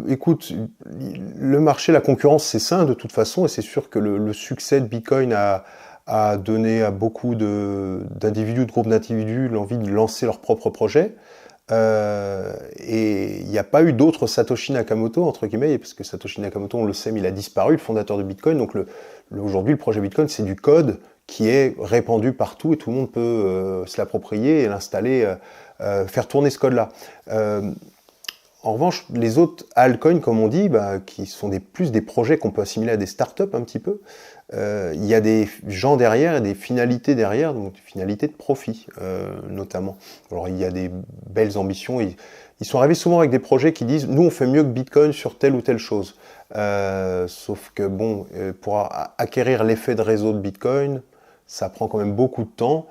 écoute, le marché, la concurrence, c'est sain de toute façon, et c'est sûr que le succès de Bitcoin a donné à beaucoup d'individus, de groupes d'individus, l'envie de lancer leur propre projet. Et il n'y a pas eu d'autres Satoshi Nakamoto, entre guillemets, parce que Satoshi Nakamoto, on le sait, mais il a disparu, le fondateur de Bitcoin. Donc aujourd'hui, le projet Bitcoin, c'est du code qui est répandu partout, et tout le monde peut se l'approprier et l'installer, faire tourner ce code-là. En revanche, les autres altcoins, comme on dit, qui sont plus des projets qu'on peut assimiler à des startups un petit peu, il y a des gens derrière et des finalités derrière, donc des finalités de profit notamment. Alors il y a des belles ambitions. Ils sont arrivés souvent avec des projets qui disent « nous on fait mieux que Bitcoin sur telle ou telle chose ». Sauf que pour acquérir l'effet de réseau de Bitcoin, ça prend quand même beaucoup de temps.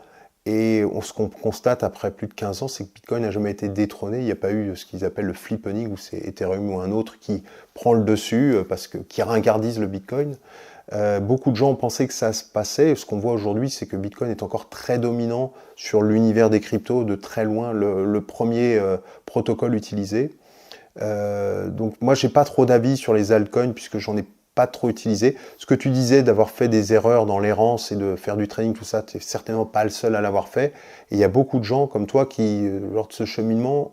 Et ce qu'on constate après plus de 15 ans, c'est que Bitcoin n'a jamais été détrôné. Il n'y a pas eu ce qu'ils appellent le flippening, où c'est Ethereum ou un autre qui prend le dessus, qui ringardise le Bitcoin. Beaucoup de gens ont pensé que ça se passait. Ce qu'on voit aujourd'hui, c'est que Bitcoin est encore très dominant sur l'univers des cryptos, de très loin le premier protocole utilisé. Donc moi, j'ai pas trop d'avis sur les altcoins, puisque j'en ai pas trop utilisé. Ce que tu disais d'avoir fait des erreurs dans l'errance et de faire du trading, tout ça, tu n'es certainement pas le seul à l'avoir fait. Et il y a beaucoup de gens comme toi qui, lors de ce cheminement,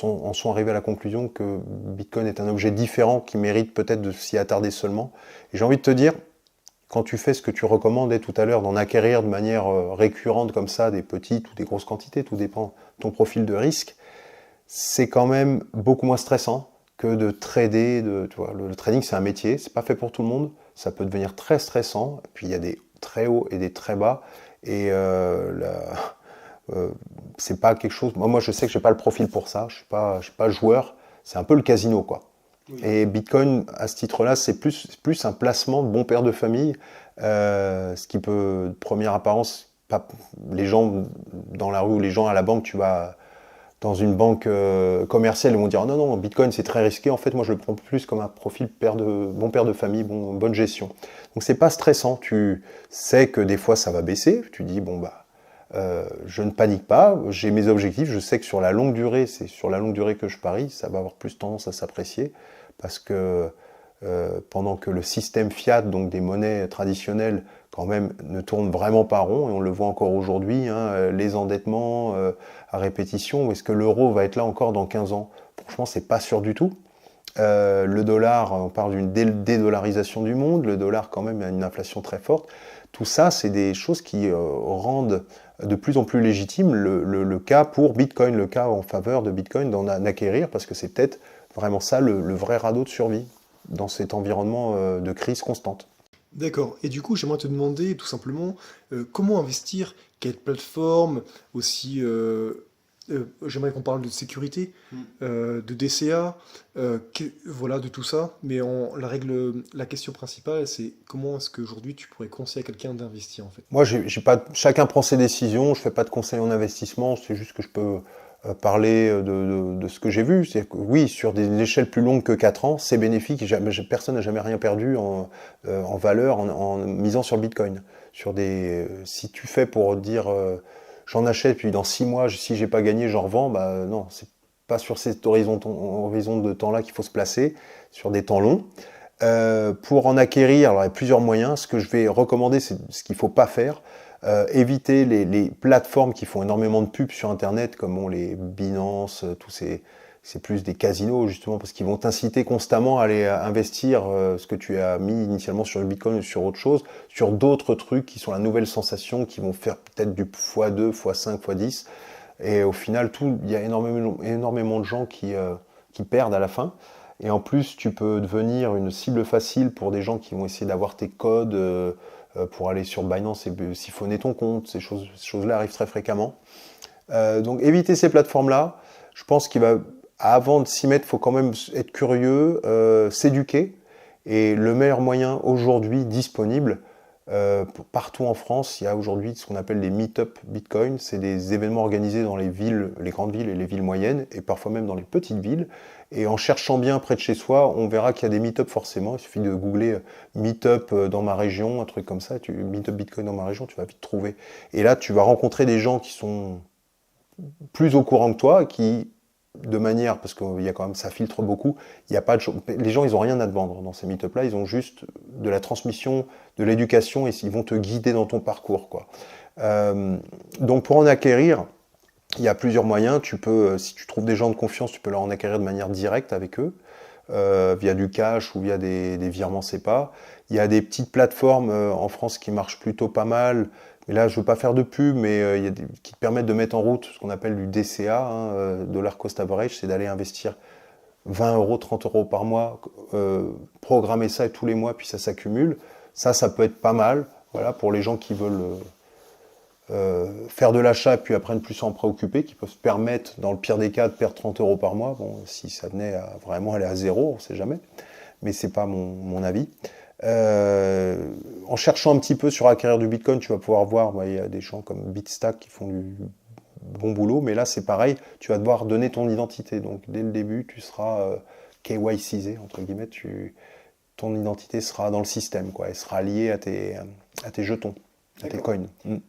en sont arrivés à la conclusion que Bitcoin est un objet différent qui mérite peut-être de s'y attarder seulement. Et j'ai envie de te dire, quand tu fais ce que tu recommandais tout à l'heure, d'en acquérir de manière récurrente comme ça, des petites ou des grosses quantités, tout dépend de ton profil de risque, c'est quand même beaucoup moins stressant que de trader. Tu vois, le trading, c'est un métier, c'est pas fait pour tout le monde, ça peut devenir très stressant, et puis il y a des très hauts et des très bas, et c'est pas quelque chose... Moi, je sais que j'ai pas le profil pour ça, je suis pas joueur, c'est un peu le casino, quoi. Oui. Et Bitcoin, à ce titre-là, c'est plus un placement de bon père de famille, ce qui peut, de première apparence, les gens dans la rue ou les gens à la banque, tu vas dans une banque commerciale, ils vont dire non, non, Bitcoin c'est très risqué. En fait, moi je le prends plus comme un profil bon père de famille, bonne gestion. Donc c'est pas stressant, tu sais que des fois ça va baisser, tu dis bon bah je ne panique pas, j'ai mes objectifs, je sais que sur la longue durée, c'est sur la longue durée que je parie, ça va avoir plus tendance à s'apprécier, parce que pendant que le système fiat, donc des monnaies traditionnelles, quand même, ne tourne vraiment pas rond, et on le voit encore aujourd'hui, hein, les endettements à répétition, est-ce que l'euro va être là encore dans 15 ans? Franchement, c'est pas sûr du tout. Le dollar, on parle d'une dédollarisation du monde, le dollar quand même a une inflation très forte. Tout ça, c'est des choses qui rendent de plus en plus légitime le cas pour Bitcoin, le cas en faveur de Bitcoin d'en acquérir, parce que c'est peut-être vraiment ça le vrai radeau de survie dans cet environnement de crise constante. D'accord. Et du coup, j'aimerais te demander tout simplement comment investir, quelle plateforme, aussi, j'aimerais qu'on parle de sécurité, de DCA, voilà, de tout ça. Mais la question principale, c'est comment est-ce qu'aujourd'hui tu pourrais conseiller à quelqu'un d'investir en fait? Moi, j'ai pas, chacun prend ses décisions, je fais pas de conseil en investissement, c'est juste que je peux parler de ce que j'ai vu. C'est que oui, sur des échelles plus longues que 4 ans, c'est bénéfique. Personne n'a jamais rien perdu en valeur en misant sur le Bitcoin. Si tu fais pour dire j'en achète, puis dans 6 mois, si j'ai pas gagné, j'en revends, bah non, c'est pas sur cet horizon de temps-là qu'il faut se placer, sur des temps longs. Pour en acquérir, alors il y a plusieurs moyens. Ce que je vais recommander, c'est ce qu'il ne faut pas faire. Éviter les plateformes qui font énormément de pubs sur Internet, comme les Binance, c'est plus des casinos, justement, parce qu'ils vont t'inciter constamment à aller investir ce que tu as mis initialement sur le Bitcoin ou sur autre chose, sur d'autres trucs qui sont la nouvelle sensation, qui vont faire peut-être du x2, x5, x10. Et au final, il y a énormément de gens qui perdent à la fin. Et en plus, tu peux devenir une cible facile pour des gens qui vont essayer d'avoir tes codes pour aller sur Binance et siphonner ton compte. Ces choses-là arrivent très fréquemment. Donc éviter ces plateformes-là. Je pense avant de s'y mettre, il faut quand même être curieux, s'éduquer. Et le meilleur moyen aujourd'hui disponible, partout en France, il y a aujourd'hui ce qu'on appelle les meet-up Bitcoin. C'est des événements organisés dans les villes, les grandes villes et les villes moyennes, et parfois même dans les petites villes. Et en cherchant bien près de chez soi, on verra qu'il y a des meet-up forcément. Il suffit de googler meet-up dans ma région, un truc comme ça, meet-up Bitcoin dans ma région, tu vas vite trouver. Et là, tu vas rencontrer des gens qui sont plus au courant que toi, qui, de manière, parce qu'il y a quand même, ça filtre beaucoup, il y a pas de les gens, ils n'ont rien à te vendre dans ces meet-up-là, ils ont juste de la transmission, de l'éducation, et ils vont te guider dans ton parcours, quoi. Donc pour en acquérir, il y a plusieurs moyens. Tu peux, si tu trouves des gens de confiance, tu peux leur en acquérir de manière directe avec eux, via du cash ou via des virements SEPA. Il y a des petites plateformes en France qui marchent plutôt pas mal. Mais là, je ne veux pas faire de pub, mais il y a qui te permettent de mettre en route ce qu'on appelle du DCA, Dollar Cost Average, c'est d'aller investir 20 euros, 30 euros par mois, programmer ça tous les mois, puis ça s'accumule. Ça peut être pas mal, voilà, pour les gens qui veulent faire de l'achat, puis après ne plus s'en préoccuper, qui peuvent se permettre, dans le pire des cas, de perdre 30 euros par mois. Bon, si ça venait à vraiment aller à zéro, on ne sait jamais, mais c'est pas mon avis. En cherchant un petit peu sur acquérir du Bitcoin, tu vas pouvoir voir, il y a des gens comme Bitstack qui font du bon boulot, mais là c'est pareil, tu vas devoir donner ton identité. Donc dès le début, tu seras KYCisé, entre guillemets, ton identité sera dans le système, quoi, elle sera liée à tes jetons. Tes coins.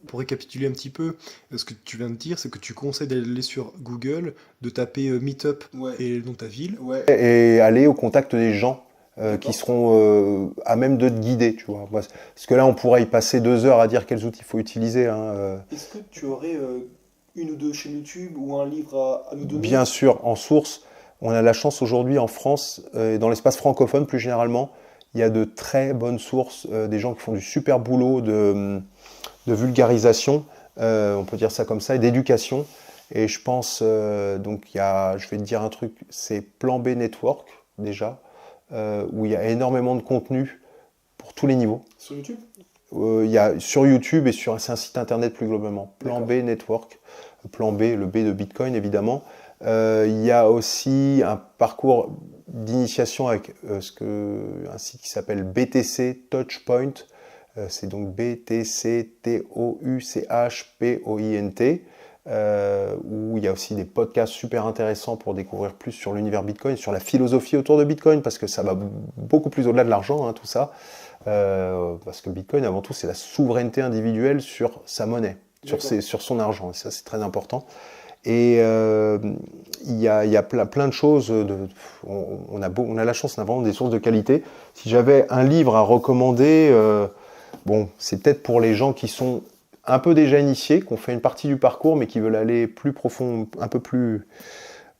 Pour récapituler un petit peu, ce que tu viens de dire, c'est que tu conseilles d'aller sur Google, de taper Meetup et le nom de ta ville. Ouais. Et aller au contact des gens qui seront à même de te guider, tu vois. Parce que là, on pourrait y passer 2 heures à dire quels outils il faut utiliser. Est-ce que tu aurais une ou deux chaînes YouTube ou un livre à nous donner? Bien sûr, en source, on a la chance aujourd'hui en France, et dans l'espace francophone plus généralement, il y a de très bonnes sources, des gens qui font du super boulot de vulgarisation, on peut dire ça comme ça, et d'éducation. Et je pense, donc je vais te dire un truc, c'est Plan B Network déjà, où il y a énormément de contenu pour tous les niveaux. Sur YouTube? Il y a sur YouTube et c'est un site internet plus globalement. Plan D'accord. B Network, Plan B, le B de Bitcoin évidemment. Il y a aussi un parcours d'initiation avec un site qui s'appelle BTC Touchpoint. C'est donc BTC-TOUCHPOINT, où il y a aussi des podcasts super intéressants pour découvrir plus sur l'univers Bitcoin, sur la philosophie autour de Bitcoin, parce que ça va beaucoup plus au-delà de l'argent, hein, tout ça. Parce que Bitcoin, avant tout, c'est la souveraineté individuelle sur sa monnaie, sur son argent, et ça c'est très important. Et il y a plein de choses, on a la chance d'avoir des sources de qualité. Si j'avais un livre à recommander, bon, c'est peut-être pour les gens qui sont un peu déjà initiés, qui ont fait une partie du parcours, mais qui veulent aller plus profond, un peu plus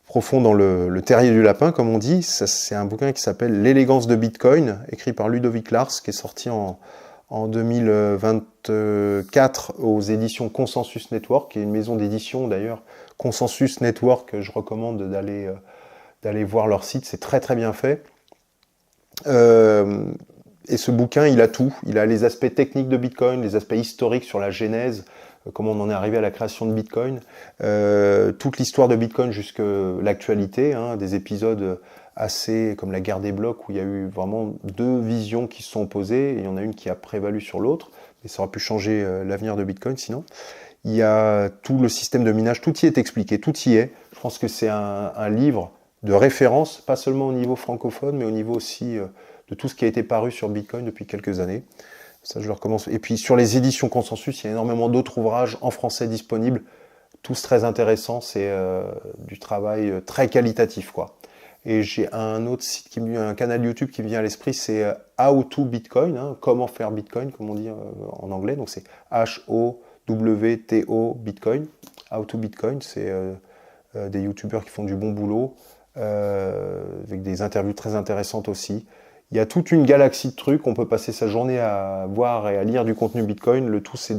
profond dans le terrier du lapin, comme on dit. C'est un bouquin qui s'appelle L'élégance de Bitcoin, écrit par Ludovic Lars, qui est sorti en 2024 aux éditions Consensus Network, qui est une maison d'édition d'ailleurs. Consensus Network, je recommande d'aller voir leur site, c'est très très bien fait. Et ce bouquin, il a tout. Il a les aspects techniques de Bitcoin, les aspects historiques sur la genèse, comment on en est arrivé à la création de Bitcoin, toute l'histoire de Bitcoin jusqu'à l'actualité, hein, des épisodes assez comme la guerre des blocs où il y a eu vraiment deux visions qui se sont opposées, et il y en a une qui a prévalu sur l'autre, et ça aurait pu changer l'avenir de Bitcoin sinon. Il y a tout le système de minage, tout y est expliqué, tout y est. Je pense que c'est un livre de référence, pas seulement au niveau francophone, mais au niveau aussi de tout ce qui a été paru sur Bitcoin depuis quelques années. Ça, je le recommande. Et puis sur les éditions Consensus, il y a énormément d'autres ouvrages en français disponibles, tous très intéressants. C'est du travail très qualitatif, quoi. Et j'ai un autre site, un canal YouTube qui me vient à l'esprit, c'est How to Bitcoin, hein, comment faire Bitcoin, comme on dit en anglais. Donc c'est HOWTO Bitcoin. How to Bitcoin, c'est des youtubeurs qui font du bon boulot, avec des interviews très intéressantes aussi. Il y a toute une galaxie de trucs, on peut passer sa journée à voir et à lire du contenu Bitcoin. Le tout, c'est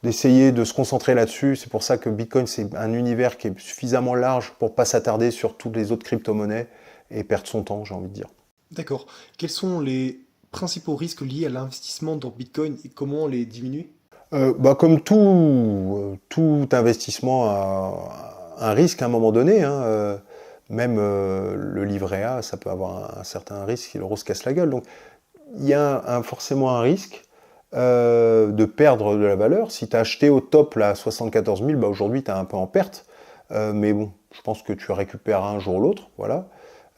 d'essayer de se concentrer là-dessus. C'est pour ça que Bitcoin, c'est un univers qui est suffisamment large pour ne pas s'attarder sur toutes les autres crypto-monnaies et perdre son temps, j'ai envie de dire. D'accord. Quels sont les principaux risques liés à l'investissement dans Bitcoin et comment les diminuer? Comme tout investissement a un risque à un moment donné, hein, même le livret A, ça peut avoir un certain risque si l'euro se casse la gueule. Donc il y a forcément un risque de perdre de la valeur. Si tu as acheté au top là, à 74 000, bah, aujourd'hui tu es un peu en perte. Mais bon, je pense que tu récupéreras un jour ou l'autre. Voilà.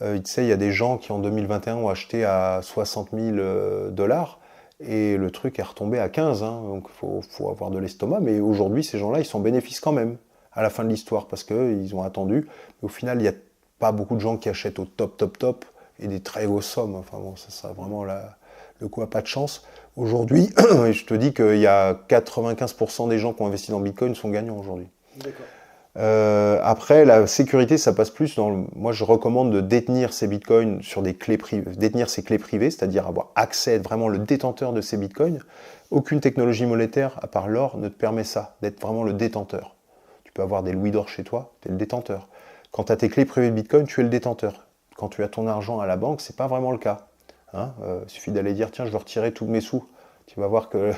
Tu sais, il y a des gens qui en 2021 ont acheté à 60 000 dollars. Et le truc est retombé à 15, hein, donc il faut avoir de l'estomac. Mais aujourd'hui, ces gens-là, ils s'en bénéficient quand même à la fin de l'histoire parce qu'ils ont attendu. Mais au final, il n'y a pas beaucoup de gens qui achètent au top et des très grosses sommes. Enfin bon, ça vraiment le coup a pas de chance. Aujourd'hui, je te dis qu'il y a 95% des gens qui ont investi dans Bitcoin sont gagnants aujourd'hui. D'accord. Après, la sécurité, ça passe plus moi, je recommande de détenir ces bitcoins sur des clés privées, détenir ces clés privées, c'est-à-dire avoir accès, être vraiment le détenteur de ces bitcoins. Aucune technologie monétaire, à part l'or, ne te permet ça, d'être vraiment le détenteur. Tu peux avoir des louis d'or chez toi, tu es le détenteur. Quand tu as tes clés privées de bitcoin, tu es le détenteur. Quand tu as ton argent à la banque, c'est pas vraiment le cas. Hein, il suffit d'aller dire, tiens, je veux retirer tous mes sous. Tu vas voir que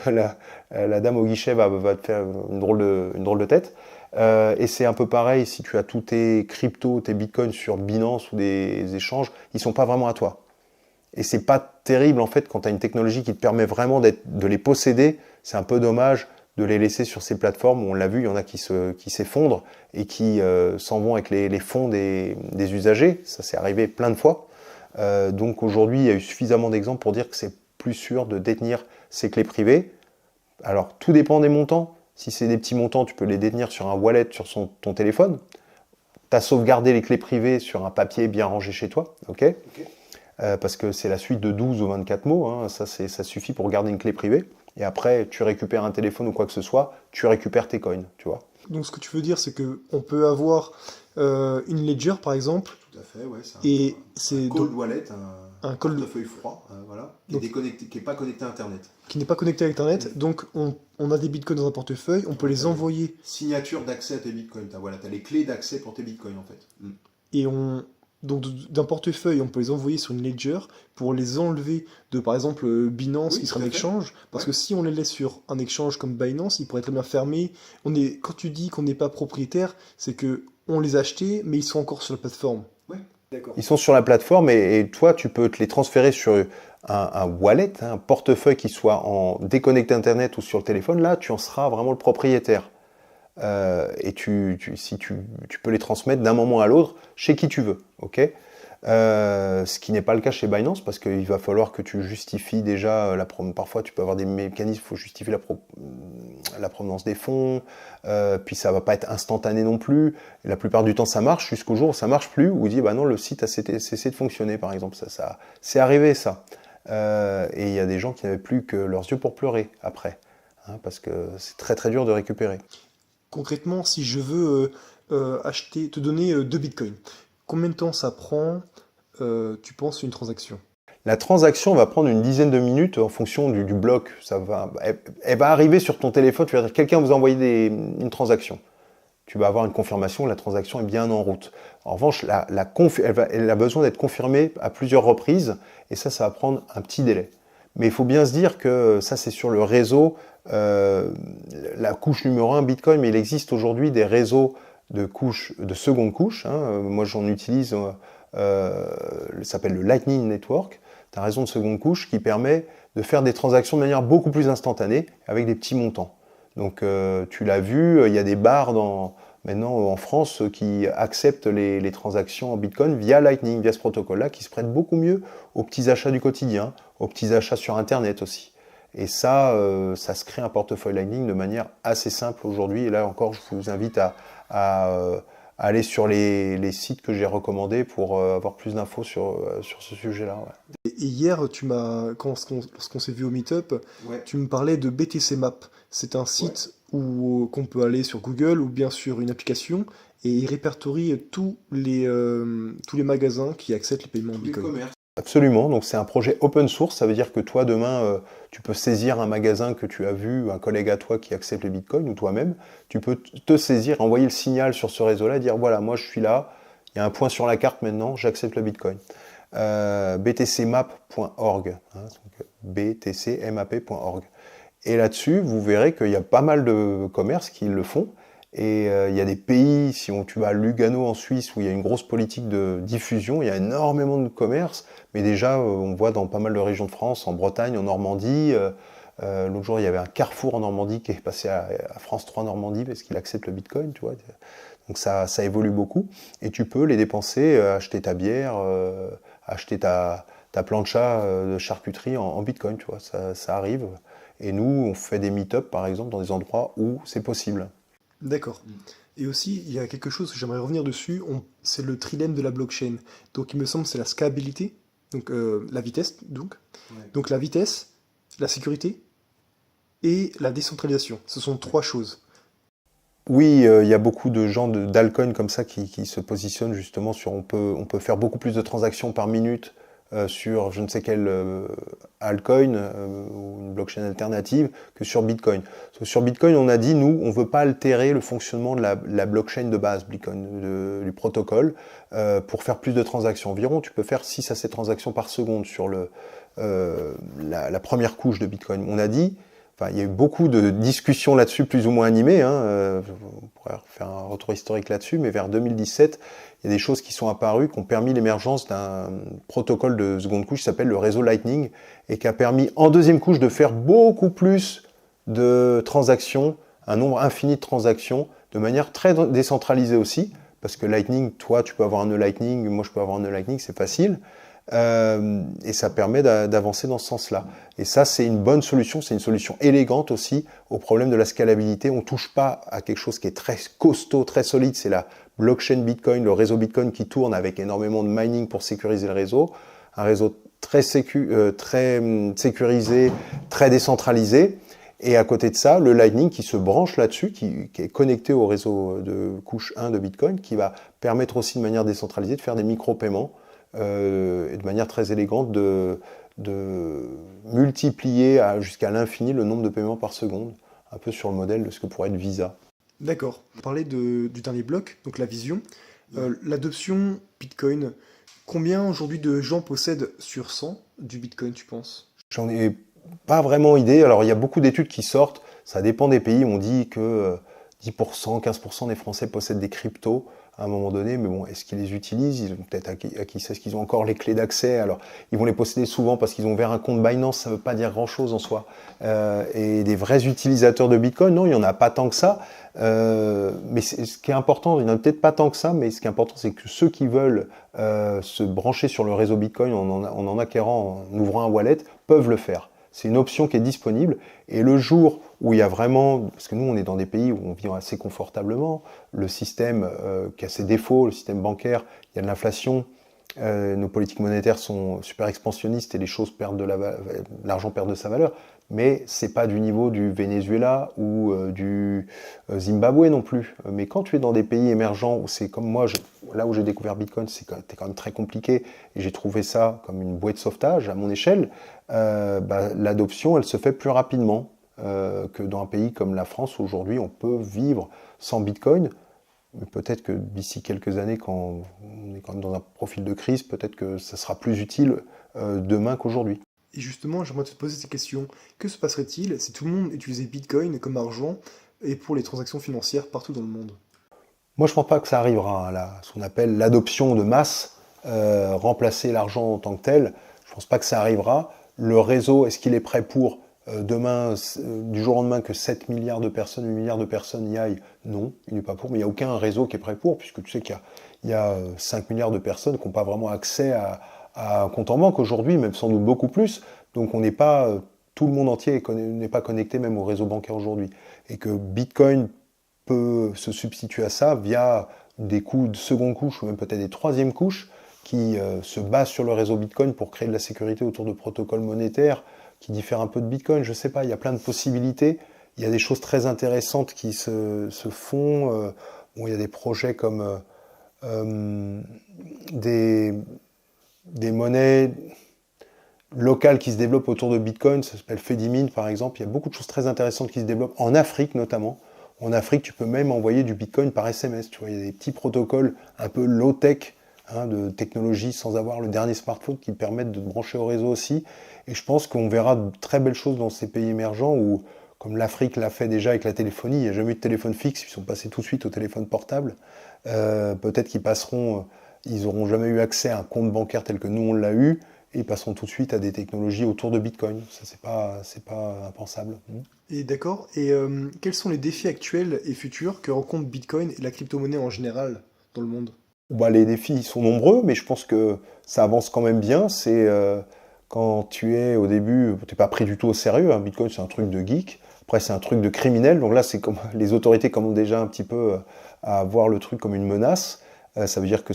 la dame au guichet va te faire une drôle de tête. Et c'est un peu pareil, si tu as tous tes cryptos, tes bitcoins sur Binance ou des échanges, ils ne sont pas vraiment à toi. Et c'est pas terrible en fait quand tu as une technologie qui te permet vraiment de les posséder. C'est un peu dommage de les laisser sur ces plateformes où on l'a vu, il y en a qui s'effondrent et qui s'en vont avec les fonds des usagers. Ça s'est arrivé plein de fois. Donc aujourd'hui, il y a eu suffisamment d'exemples pour dire que c'est plus sûr de détenir ces clés privées. Alors tout dépend des montants. Si c'est des petits montants, tu peux les détenir sur un wallet sur ton téléphone. Tu as sauvegardé les clés privées sur un papier bien rangé chez toi, ok. Parce que c'est la suite de 12 ou 24 mots, hein, ça suffit pour garder une clé privée. Et après, tu récupères un téléphone ou quoi que ce soit, tu récupères tes coins, tu vois. Donc ce que tu veux dire, c'est que on peut avoir une ledger par exemple, Tout à fait, ouais, c'est et un c'est cold donc wallet, un un call portefeuille froid, voilà, qui est donc, déconnecté, qui n'est pas connecté à Internet. qui n'est pas connecté à Internet. Donc on a des bitcoins dans un portefeuille, on peut Ouais, les envoyer signature d'accès à tes bitcoins. Voilà, tu as les clés d'accès pour tes bitcoins en fait. et donc d'un portefeuille, on peut les envoyer sur une ledger pour les enlever de par exemple Binance Oui, qui sera tout un à fait. exchange, parce Ouais. que si on les laisse sur un exchange comme Binance, ils pourraient très bien fermer. Quand tu dis qu'on n'est pas propriétaire, c'est que on les a achetés, mais ils sont encore sur la plateforme. Ouais. D'accord. Ils sont sur la plateforme et toi, tu peux te les transférer sur un wallet, hein, un portefeuille qui soit en déconnecté Internet ou sur le téléphone. Là, tu en seras vraiment le propriétaire. Et tu peux les transmettre d'un moment à l'autre chez qui tu veux. Ok. Ce qui n'est pas le cas chez Binance parce qu'il va falloir que tu justifies déjà parfois tu peux avoir des mécanismes, il faut justifier la provenance des fonds, puis ça va pas être instantané non plus. Et la plupart du temps ça marche jusqu'au jour où ça marche plus, où on dit bah non, le site a cessé de fonctionner par exemple. Ça c'est arrivé ça. Et il y a des gens qui n'avaient plus que leurs yeux pour pleurer après, hein, parce que c'est très très dur de récupérer. Concrètement, si je veux te donner 2 bitcoins, combien de temps ça prend, tu penses, une transaction? La transaction va prendre une dizaine de minutes en fonction du bloc. Elle va arriver sur ton téléphone, tu vas dire quelqu'un vous a envoyé une transaction. Tu vas avoir une confirmation, la transaction est bien en route. En revanche, elle a besoin d'être confirmée à plusieurs reprises, et ça va prendre un petit délai. Mais il faut bien se dire que ça, c'est sur le réseau, la couche numéro 1 Bitcoin, mais il existe aujourd'hui des réseaux de seconde couche. Hein. Moi, j'en utilise, ça s'appelle le Lightning Network. C'est un réseau de seconde couche qui permet de faire des transactions de manière beaucoup plus instantanée, avec des petits montants. Donc tu l'as vu, il y a des bars maintenant en France qui acceptent les transactions en Bitcoin via Lightning, via ce protocole-là, qui se prête beaucoup mieux aux petits achats du quotidien, aux petits achats sur Internet aussi. Et ça se crée un portefeuille Lightning de manière assez simple aujourd'hui. Et là encore, je vous invite à aller sur les sites que j'ai recommandés pour avoir plus d'infos sur ce sujet-là. Ouais. Et hier, lorsqu'on s'est vu au Meetup, Ouais. tu me parlais de BTC Map. C'est un site qu'on peut aller sur Google ou bien sur une application et il répertorie tous les magasins qui acceptent les paiements en Bitcoin. Absolument, donc c'est un projet open source, ça veut dire que toi demain tu peux saisir un magasin que tu as vu, un collègue à toi qui accepte le Bitcoin ou toi-même, tu peux te saisir, envoyer le signal sur ce réseau-là, dire voilà, moi je suis là, il y a un point sur la carte maintenant, j'accepte le Bitcoin. btcmap.org, hein, btcmap.org. Et là-dessus, vous verrez qu'il y a pas mal de commerces qui le font. Et il y a des pays, tu vas à Lugano en Suisse, où il y a une grosse politique de diffusion, il y a énormément de commerce, mais déjà on voit dans pas mal de régions de France, en Bretagne, en Normandie. L'autre jour, il y avait un Carrefour en Normandie qui est passé à France 3 Normandie parce qu'il accepte le Bitcoin, tu vois. Donc ça évolue beaucoup. Et tu peux les dépenser, acheter ta bière, acheter ta plancha de charcuterie en Bitcoin, tu vois. Ça arrive. Et nous, on fait des meet-up, par exemple, dans des endroits où c'est possible. D'accord. Et aussi, il y a quelque chose que j'aimerais revenir dessus, c'est le trilemme de la blockchain. Donc il me semble que c'est la scalabilité, donc la vitesse, donc. Ouais. Donc la vitesse, la sécurité et la décentralisation. Ce sont 3 choses. Oui, il y a beaucoup de gens d'altcoins comme ça qui se positionnent justement sur on peut faire beaucoup plus de transactions par minute sur je ne sais quel altcoin ou une blockchain alternative que sur Bitcoin. Sur Bitcoin, on a dit, nous, on ne veut pas altérer le fonctionnement de la blockchain de base, Bitcoin, du protocole, pour faire plus de transactions. Environ, tu peux faire 6 à 7 transactions par seconde sur la première couche de Bitcoin. On a dit, enfin, il y a eu beaucoup de discussions là-dessus, plus ou moins animées. On pourrait faire un retour historique là-dessus, mais vers 2017, il y a des choses qui sont apparues, qui ont permis l'émergence d'un protocole de seconde couche qui s'appelle le réseau Lightning, et qui a permis en deuxième couche de faire beaucoup plus de transactions, un nombre infini de transactions, de manière très décentralisée aussi, parce que Lightning, toi, tu peux avoir un nœud Lightning, moi, je peux avoir un nœud Lightning, c'est facile. Et ça permet d'avancer dans ce sens-là. Et ça, c'est une bonne solution, c'est une solution élégante aussi au problème de la scalabilité. On ne touche pas à quelque chose qui est très costaud, très solide, c'est la blockchain Bitcoin, le réseau Bitcoin qui tourne avec énormément de mining pour sécuriser le réseau. Un réseau très sécurisé, très décentralisé. Et à côté de ça, le Lightning qui se branche là-dessus, qui est connecté au réseau de couche 1 de Bitcoin, qui va permettre aussi de manière décentralisée de faire des micro-paiements et de manière très élégante de multiplier jusqu'à l'infini le nombre de paiements par seconde, un peu sur le modèle de ce que pourrait être Visa. D'accord. On parlait du dernier bloc, donc la vision. L'adoption Bitcoin, combien aujourd'hui de gens possèdent sur 100 du Bitcoin, tu penses? J'en ai pas vraiment idée. Alors, il y a beaucoup d'études qui sortent. Ça dépend des pays. On dit que 10%, 15% des Français possèdent des cryptos à un moment donné. Mais bon, est-ce qu'ils les utilisent? Ils ont peut-être acquis ça. Est-ce qu'ils ont encore les clés d'accès? Alors, ils vont les posséder souvent parce qu'ils ont ouvert un compte Binance. Ça ne veut pas dire grand-chose en soi. Et des vrais utilisateurs de Bitcoin, non, il n'y en a pas tant que ça. Mais ce qui est important, il n'y en a peut-être pas tant que ça, mais ce qui est important, c'est que ceux qui veulent se brancher sur le réseau Bitcoin en acquérant, en ouvrant un wallet, peuvent le faire. C'est une option qui est disponible. Et le jour où il y a vraiment, parce que nous on est dans des pays où on vit assez confortablement, le système qui a ses défauts, le système bancaire, il y a de l'inflation, nos politiques monétaires sont super expansionnistes et les choses perdent l'argent perd de sa valeur. Mais c'est pas du niveau du Venezuela ou du Zimbabwe non plus. Mais quand tu es dans des pays émergents où c'est comme moi, là où j'ai découvert Bitcoin, c'était quand même très compliqué et j'ai trouvé ça comme une bouée de sauvetage à mon échelle. L'adoption, elle se fait plus rapidement que dans un pays comme la France où aujourd'hui on peut vivre sans Bitcoin. Mais peut-être que d'ici quelques années, quand on est quand même dans un profil de crise, peut-être que ça sera plus utile demain qu'aujourd'hui. Et justement, j'aimerais te poser cette question. Que se passerait-il si tout le monde utilisait Bitcoin comme argent et pour les transactions financières partout dans le monde? Moi, je ne pense pas que ça arrivera, ce qu'on appelle l'adoption de masse, remplacer l'argent en tant que tel. Je ne pense pas que ça arrivera. Le réseau, est-ce qu'il est prêt pour demain, du jour au lendemain, que 7 milliards de personnes, 8 milliards de personnes y aillent? Non, il n'est pas pour. Mais il n'y a aucun réseau qui est prêt pour, puisque tu sais qu'il y a 5 milliards de personnes qui n'ont pas vraiment accès à un compte en banque aujourd'hui, même sans doute beaucoup plus. Donc on n'est pas, tout le monde entier n'est pas connecté même au réseau bancaire aujourd'hui. Et que Bitcoin peut se substituer à ça via des couches de seconde couche ou même peut-être des troisième couches qui se basent sur le réseau Bitcoin pour créer de la sécurité autour de protocoles monétaires qui diffèrent un peu de Bitcoin. Je ne sais pas, il y a plein de possibilités. Il y a des choses très intéressantes qui se font. Bon, il y a des projets comme des monnaies locales qui se développent autour de Bitcoin, ça s'appelle Fedimint par exemple. Il y a beaucoup de choses très intéressantes qui se développent en Afrique notamment. En Afrique, tu peux même envoyer du Bitcoin par SMS. Tu vois, il y a des petits protocoles un peu low-tech de technologie sans avoir le dernier smartphone qui permettent de te brancher au réseau aussi. Et je pense qu'on verra de très belles choses dans ces pays émergents où, comme l'Afrique l'a fait déjà avec la téléphonie, il n'y a jamais eu de téléphone fixe, ils sont passés tout de suite au téléphone portable. Peut-être qu'ils passeront, ils n'auront jamais eu accès à un compte bancaire tel que nous on l'a eu, et ils passeront tout de suite à des technologies autour de Bitcoin. Ça, c'est pas impensable. Et d'accord. Et quels sont les défis actuels et futurs que rencontre Bitcoin et la crypto-monnaie en général dans le monde? Les défis sont nombreux, mais je pense que ça avance quand même bien. C'est quand tu es au début, tu n'es pas pris du tout au sérieux. Bitcoin, c'est un truc de geek. Après, c'est un truc de criminel. Donc là, c'est comme les autorités commencent déjà un petit peu à voir le truc comme une menace. Ça veut dire que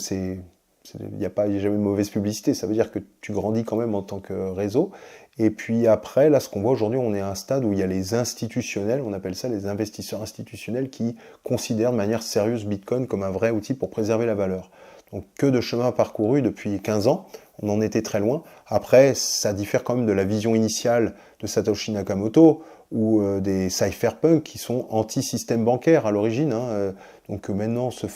il n'y a jamais de mauvaise publicité. Ça veut dire que tu grandis quand même en tant que réseau. Et puis après, là, ce qu'on voit aujourd'hui, on est à un stade où il y a les institutionnels, on appelle ça les investisseurs institutionnels, qui considèrent de manière sérieuse Bitcoin comme un vrai outil pour préserver la valeur. Donc que de chemin parcouru depuis 15 ans, on en était très loin. Après, ça diffère quand même de la vision initiale de Satoshi Nakamoto ou des cypherpunks qui sont anti-système bancaire à l'origine. Donc maintenant, il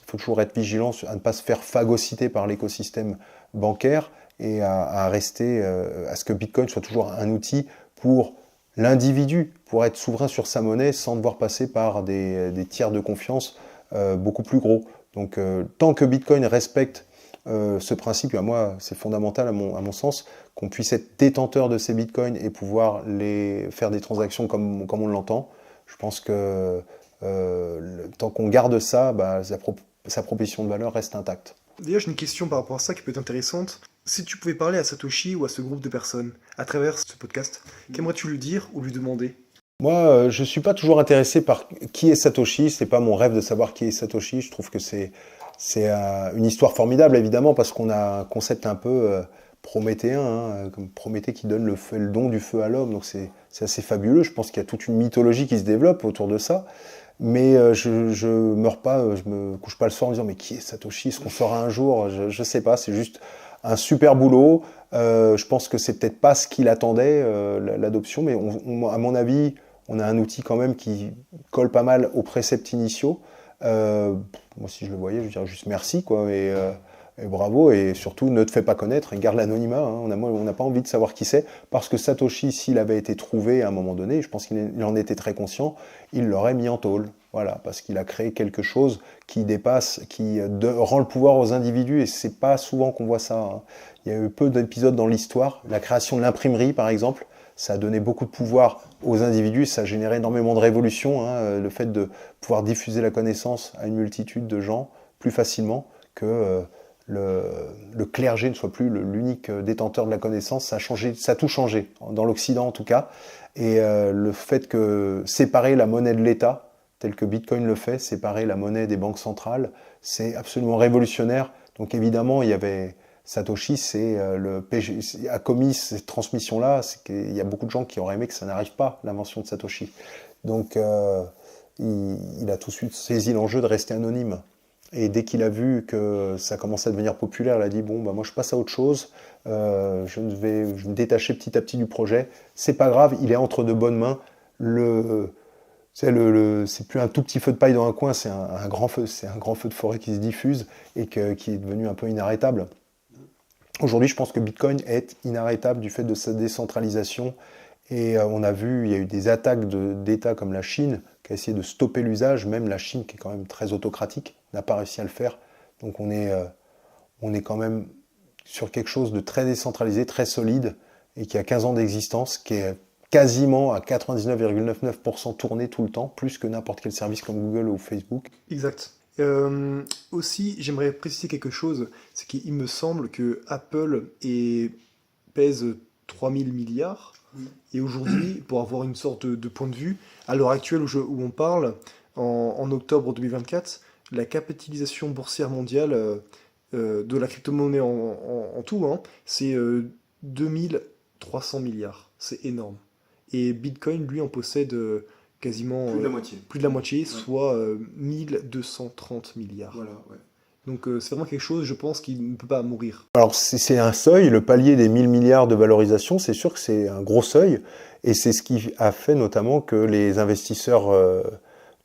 faut toujours être vigilant à ne pas se faire phagocyter par l'écosystème bancaire et à rester, à ce que Bitcoin soit toujours un outil pour l'individu, pour être souverain sur sa monnaie sans devoir passer par des tiers de confiance beaucoup plus gros. Donc tant que Bitcoin respecte ce principe, à moi c'est fondamental à mon sens, qu'on puisse être détenteur de ces Bitcoins et pouvoir faire des transactions comme on l'entend. Je pense que tant qu'on garde ça, sa proposition de valeur reste intacte. D'ailleurs, j'ai une question par rapport à ça qui peut être intéressante. Si tu pouvais parler à Satoshi ou à ce groupe de personnes à travers ce podcast, qu'aimerais-tu lui dire ou lui demander? Moi, je ne suis pas toujours intéressé par qui est Satoshi. C'est pas mon rêve de savoir qui est Satoshi. Je trouve que c'est une histoire formidable, évidemment, parce qu'on a un concept un peu prométhéen, comme Prométhée qui donne le don du feu à l'homme. Donc c'est assez fabuleux. Je pense qu'il y a toute une mythologie qui se développe autour de ça. Mais je meurs pas, je me couche pas le soir en me disant mais qui est Satoshi, est-ce qu'on saura un jour? Je sais pas, c'est juste un super boulot. Je pense que c'est peut-être pas ce qu'il attendait, l'adoption, mais à mon avis, on a un outil quand même qui colle pas mal aux préceptes initiaux. Moi, si je le voyais, je dirais juste merci, quoi, et bravo, et surtout ne te fais pas connaître et garde l'anonymat. On n'a pas envie de savoir qui c'est, parce que Satoshi, s'il avait été trouvé à un moment donné, je pense qu'il en était très conscient, il l'aurait mis en tôle. Voilà, parce qu'il a créé quelque chose qui dépasse, rend le pouvoir aux individus, et c'est pas souvent qu'on voit ça. Il y a eu peu d'épisodes dans l'histoire. La création de l'imprimerie, par exemple, ça a donné beaucoup de pouvoir aux individus, ça a généré énormément de révolutions, le fait de pouvoir diffuser la connaissance à une multitude de gens plus facilement que le clergé ne soit plus l'unique détenteur de la connaissance. Ça a tout changé, dans l'Occident en tout cas. Et le fait que séparer la monnaie de l'État, tel que Bitcoin le fait, séparer la monnaie des banques centrales, c'est absolument révolutionnaire. Donc évidemment, il y avait Satoshi, a commis cette transmission-là. Il y a beaucoup de gens qui auraient aimé que ça n'arrive pas, l'invention de Satoshi. Donc il a tout de suite saisi l'enjeu de rester anonyme. Et dès qu'il a vu que ça commençait à devenir populaire, il a dit bon, bah, moi je passe à autre chose, je vais me détacher petit à petit du projet. C'est pas grave, il est entre de bonnes mains. C'est plus un tout petit feu de paille dans un coin, c'est un grand feu, de forêt qui se diffuse et qui est devenu un peu inarrêtable. Aujourd'hui, je pense que Bitcoin est inarrêtable du fait de sa décentralisation. Et on a vu, il y a eu des attaques d'États comme la Chine qui a essayé de stopper l'usage. Même la Chine, qui est quand même très autocratique, n'a pas réussi à le faire. Donc on est quand même sur quelque chose de très décentralisé, très solide, et qui a 15 ans d'existence, qui est quasiment à 99,99% tourné tout le temps, plus que n'importe quel service comme Google ou Facebook. Exact. Aussi, j'aimerais préciser quelque chose, c'est qu'il me semble que Apple pèse 3000 milliards, et aujourd'hui, pour avoir une sorte de point de vue, à l'heure actuelle où on parle, en octobre 2024, la capitalisation boursière mondiale de la crypto-monnaie en tout, c'est 2300 milliards. C'est énorme. Et Bitcoin, lui, en possède quasiment plus de la moitié, Ouais. soit 1230 milliards. Voilà, ouais. Donc c'est vraiment quelque chose, je pense, qui ne peut pas mourir. Alors c'est un seuil, le palier des 1000 milliards de valorisation, c'est sûr que c'est un gros seuil, et c'est ce qui a fait notamment que les investisseurs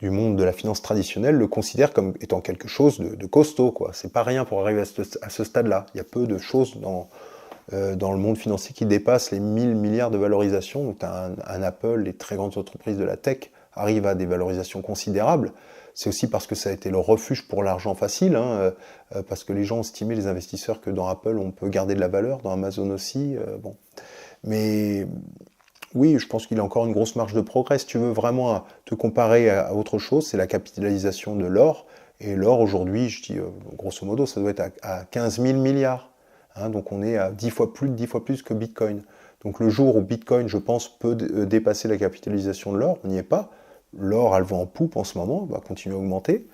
du monde de la finance traditionnelle le considèrent comme étant quelque chose de costaud, quoi. C'est pas rien pour arriver à ce stade-là. Il y a peu de choses dans le monde financier qui dépassent les 1000 milliards de valorisation. Donc un Apple, les très grandes entreprises de la tech arrivent à des valorisations considérables. C'est aussi parce que ça a été le refuge pour l'argent facile, parce que les gens ont estimé, les investisseurs, que dans Apple, on peut garder de la valeur, dans Amazon aussi. Bon. Mais oui, je pense qu'il y a encore une grosse marge de progrès. Si tu veux vraiment te comparer à autre chose, c'est la capitalisation de l'or. Et l'or, aujourd'hui, je dis grosso modo, ça doit être à 15 000 milliards. Donc on est à 10 fois plus que Bitcoin. Donc le jour où Bitcoin, je pense, peut dépasser la capitalisation de l'or, on n'y est pas. L'or a le vent en poupe en ce moment, va continuer à augmenter.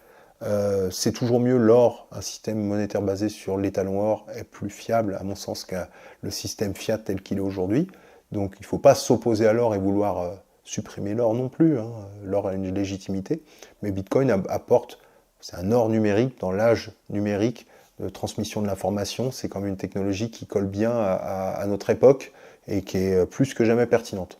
C'est toujours mieux l'or, un système monétaire basé sur l'étalon or est plus fiable, à mon sens, que le système fiat tel qu'il est aujourd'hui. Donc il ne faut pas s'opposer à l'or et vouloir supprimer l'or non plus. L'or a une légitimité, mais Bitcoin apporte, c'est un or numérique dans l'âge numérique de transmission de l'information. C'est quand même une technologie qui colle bien à notre époque et qui est plus que jamais pertinente.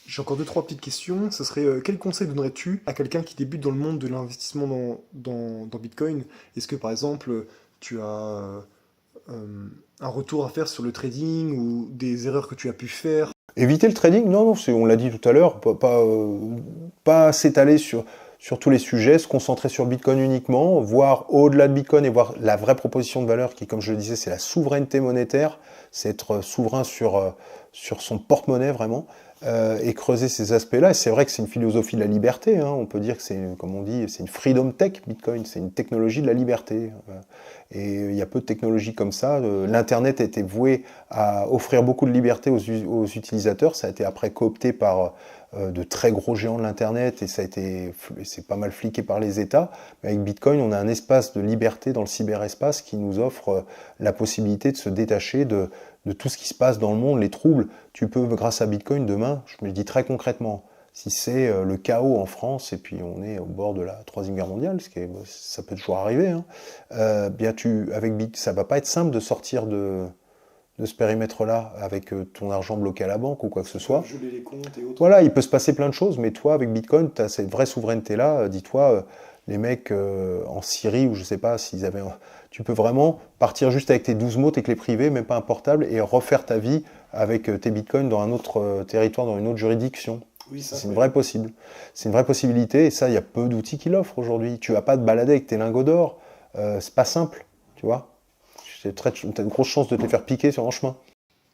J'ai encore deux, trois petites questions. Ce serait quel conseil donnerais-tu à quelqu'un qui débute dans le monde de l'investissement dans Bitcoin? Est-ce que par exemple tu as un retour à faire sur le trading ou des erreurs que tu as pu faire? Éviter le trading? Non, on l'a dit tout à l'heure, pas s'étaler sur tous les sujets, se concentrer sur Bitcoin uniquement, voir au-delà de Bitcoin et voir la vraie proposition de valeur qui, comme je le disais, c'est la souveraineté monétaire, c'est être souverain sur son porte-monnaie vraiment, et creuser ces aspects-là. Et c'est vrai que c'est une philosophie de la liberté, on peut dire que c'est, comme on dit, c'est une freedom tech, Bitcoin, c'est une technologie de la liberté. Et il y a peu de technologies comme ça. L'Internet a été voué à offrir beaucoup de liberté aux utilisateurs. Ça a été après coopté par de très gros géants de l'Internet et c'est pas mal fliqué par les États. Mais avec Bitcoin, on a un espace de liberté dans le cyberespace qui nous offre la possibilité de se détacher de tout ce qui se passe dans le monde, les troubles. Tu peux, grâce à Bitcoin, demain, je me le dis très concrètement, si c'est le chaos en France, et puis on est au bord de la Troisième Guerre mondiale, ça peut toujours arriver, hein, bien avec Bitcoin, ça va pas être simple de sortir de ce périmètre-là avec ton argent bloqué à la banque ou quoi que ce soit. Geler les comptes et autres. Voilà, il peut se passer plein de choses, mais toi, avec Bitcoin, tu as cette vraie souveraineté-là. Dis-toi, les mecs en Syrie, ou je sais pas, s'ils avaient... Tu peux vraiment partir juste avec tes 12 mots, tes clés privées, même pas un portable, et refaire ta vie avec tes Bitcoins dans un autre territoire, dans une autre juridiction. Oui, ça, C'est une vraie possible. C'est une vraie possibilité, et ça, il y a peu d'outils qui l'offrent aujourd'hui. Tu vas pas te balader avec tes lingots d'or. C'est pas simple, tu vois. T'as une grosse chance de te les faire piquer sur un chemin.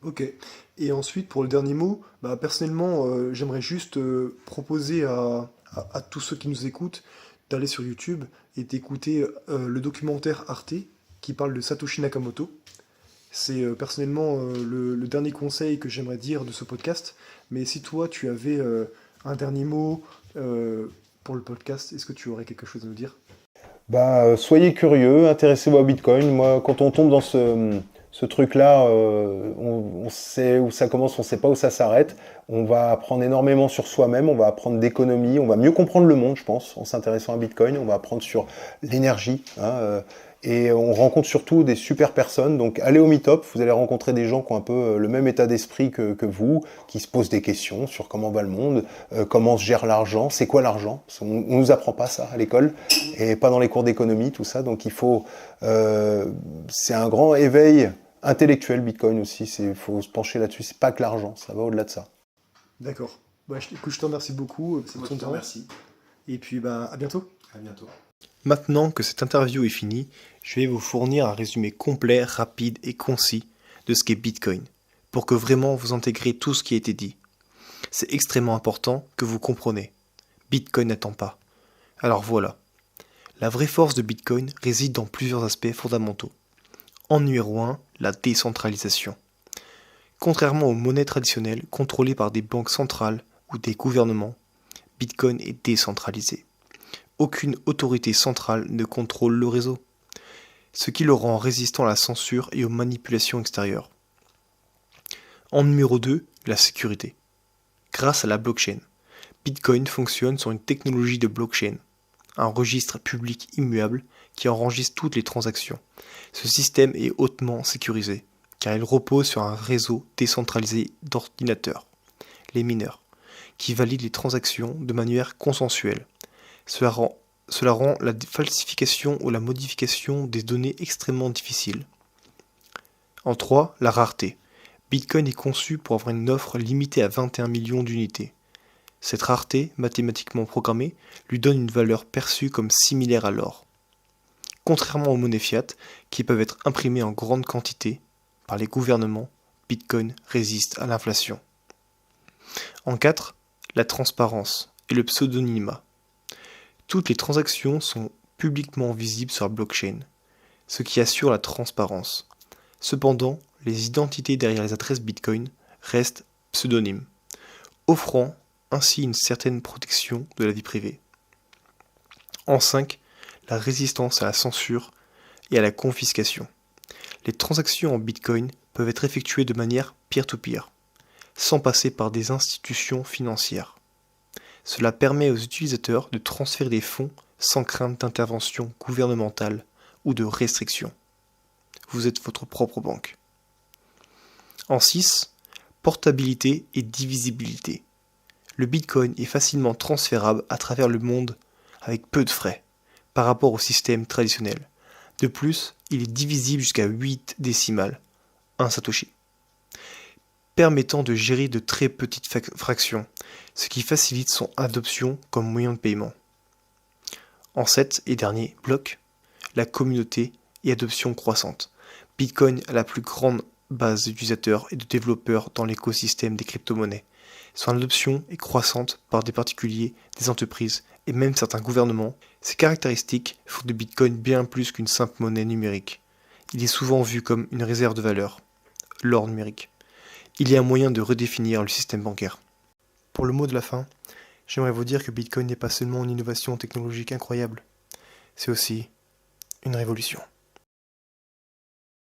Ok. Et ensuite, pour le dernier mot, personnellement, j'aimerais juste proposer à tous ceux qui nous écoutent d'aller sur YouTube et d'écouter le documentaire Arte qui parle de Satoshi Nakamoto. C'est personnellement le dernier conseil que j'aimerais dire de ce podcast. Mais si toi, tu avais un dernier mot pour le podcast, est-ce que tu aurais quelque chose à nous dire? Soyez curieux, intéressez-vous à Bitcoin. Moi, quand on tombe dans ce truc-là, on sait où ça commence, on ne sait pas où ça s'arrête. On va apprendre énormément sur soi-même, on va apprendre d'économie, on va mieux comprendre le monde, je pense, en s'intéressant à Bitcoin. On va apprendre sur l'énergie, hein, et on rencontre surtout des super personnes. Donc allez au Meetup, vous allez rencontrer des gens qui ont un peu le même état d'esprit que vous, qui se posent des questions sur comment va le monde, comment se gère l'argent, c'est quoi l'argent. On nous apprend pas ça à l'école, et pas dans les cours d'économie, tout ça. Donc c'est un grand éveil intellectuel, Bitcoin aussi. Il faut se pencher là-dessus. C'est pas que l'argent, ça va au-delà de ça. D'accord. Écoute, je te remercie beaucoup pour ton temps. Merci. Et puis, à bientôt. À bientôt. Maintenant que cette interview est finie, je vais vous fournir un résumé complet, rapide et concis de ce qu'est Bitcoin, pour que vraiment vous intégrez tout ce qui a été dit. C'est extrêmement important que vous compreniez. Bitcoin n'attend pas. Alors voilà. La vraie force de Bitcoin réside dans plusieurs aspects fondamentaux. En numéro 1, la décentralisation. Contrairement aux monnaies traditionnelles contrôlées par des banques centrales ou des gouvernements, Bitcoin est décentralisé. Aucune autorité centrale ne contrôle le réseau, ce qui le rend résistant à la censure et aux manipulations extérieures. En numéro 2, la sécurité. Grâce à la blockchain, Bitcoin fonctionne sur une technologie de blockchain, un registre public immuable qui enregistre toutes les transactions. Ce système est hautement sécurisé, car il repose sur un réseau décentralisé d'ordinateurs, les mineurs, qui valident les transactions de manière consensuelle. Cela rend la falsification ou la modification des données extrêmement difficile. En 3, la rareté. Bitcoin est conçu pour avoir une offre limitée à 21 millions d'unités. Cette rareté, mathématiquement programmée, lui donne une valeur perçue comme similaire à l'or. Contrairement aux monnaies fiat, qui peuvent être imprimées en grande quantité par les gouvernements, Bitcoin résiste à l'inflation. En 4, la transparence et le pseudonymat. Toutes les transactions sont publiquement visibles sur la blockchain, ce qui assure la transparence. Cependant, les identités derrière les adresses Bitcoin restent pseudonymes, offrant ainsi une certaine protection de la vie privée. En 5, la résistance à la censure et à la confiscation. Les transactions en Bitcoin peuvent être effectuées de manière peer-to-peer, sans passer par des institutions financières. Cela permet aux utilisateurs de transférer des fonds sans crainte d'intervention gouvernementale ou de restriction. Vous êtes votre propre banque. En 6, portabilité et divisibilité. Le Bitcoin est facilement transférable à travers le monde avec peu de frais par rapport au système traditionnel. De plus, il est divisible jusqu'à 8 décimales, 1 Satoshi, permettant de gérer de très petites fractions, ce qui facilite son adoption comme moyen de paiement. En 7 et dernier bloc, la communauté et adoption croissante. Bitcoin a la plus grande base d'utilisateurs et de développeurs dans l'écosystème des crypto-monnaies. Son adoption est croissante par des particuliers, des entreprises et même certains gouvernements. Ces caractéristiques font de Bitcoin bien plus qu'une simple monnaie numérique. Il est souvent vu comme une réserve de valeur, l'or numérique. Il y a un moyen de redéfinir le système bancaire. Pour le mot de la fin, j'aimerais vous dire que Bitcoin n'est pas seulement une innovation technologique incroyable, c'est aussi une révolution.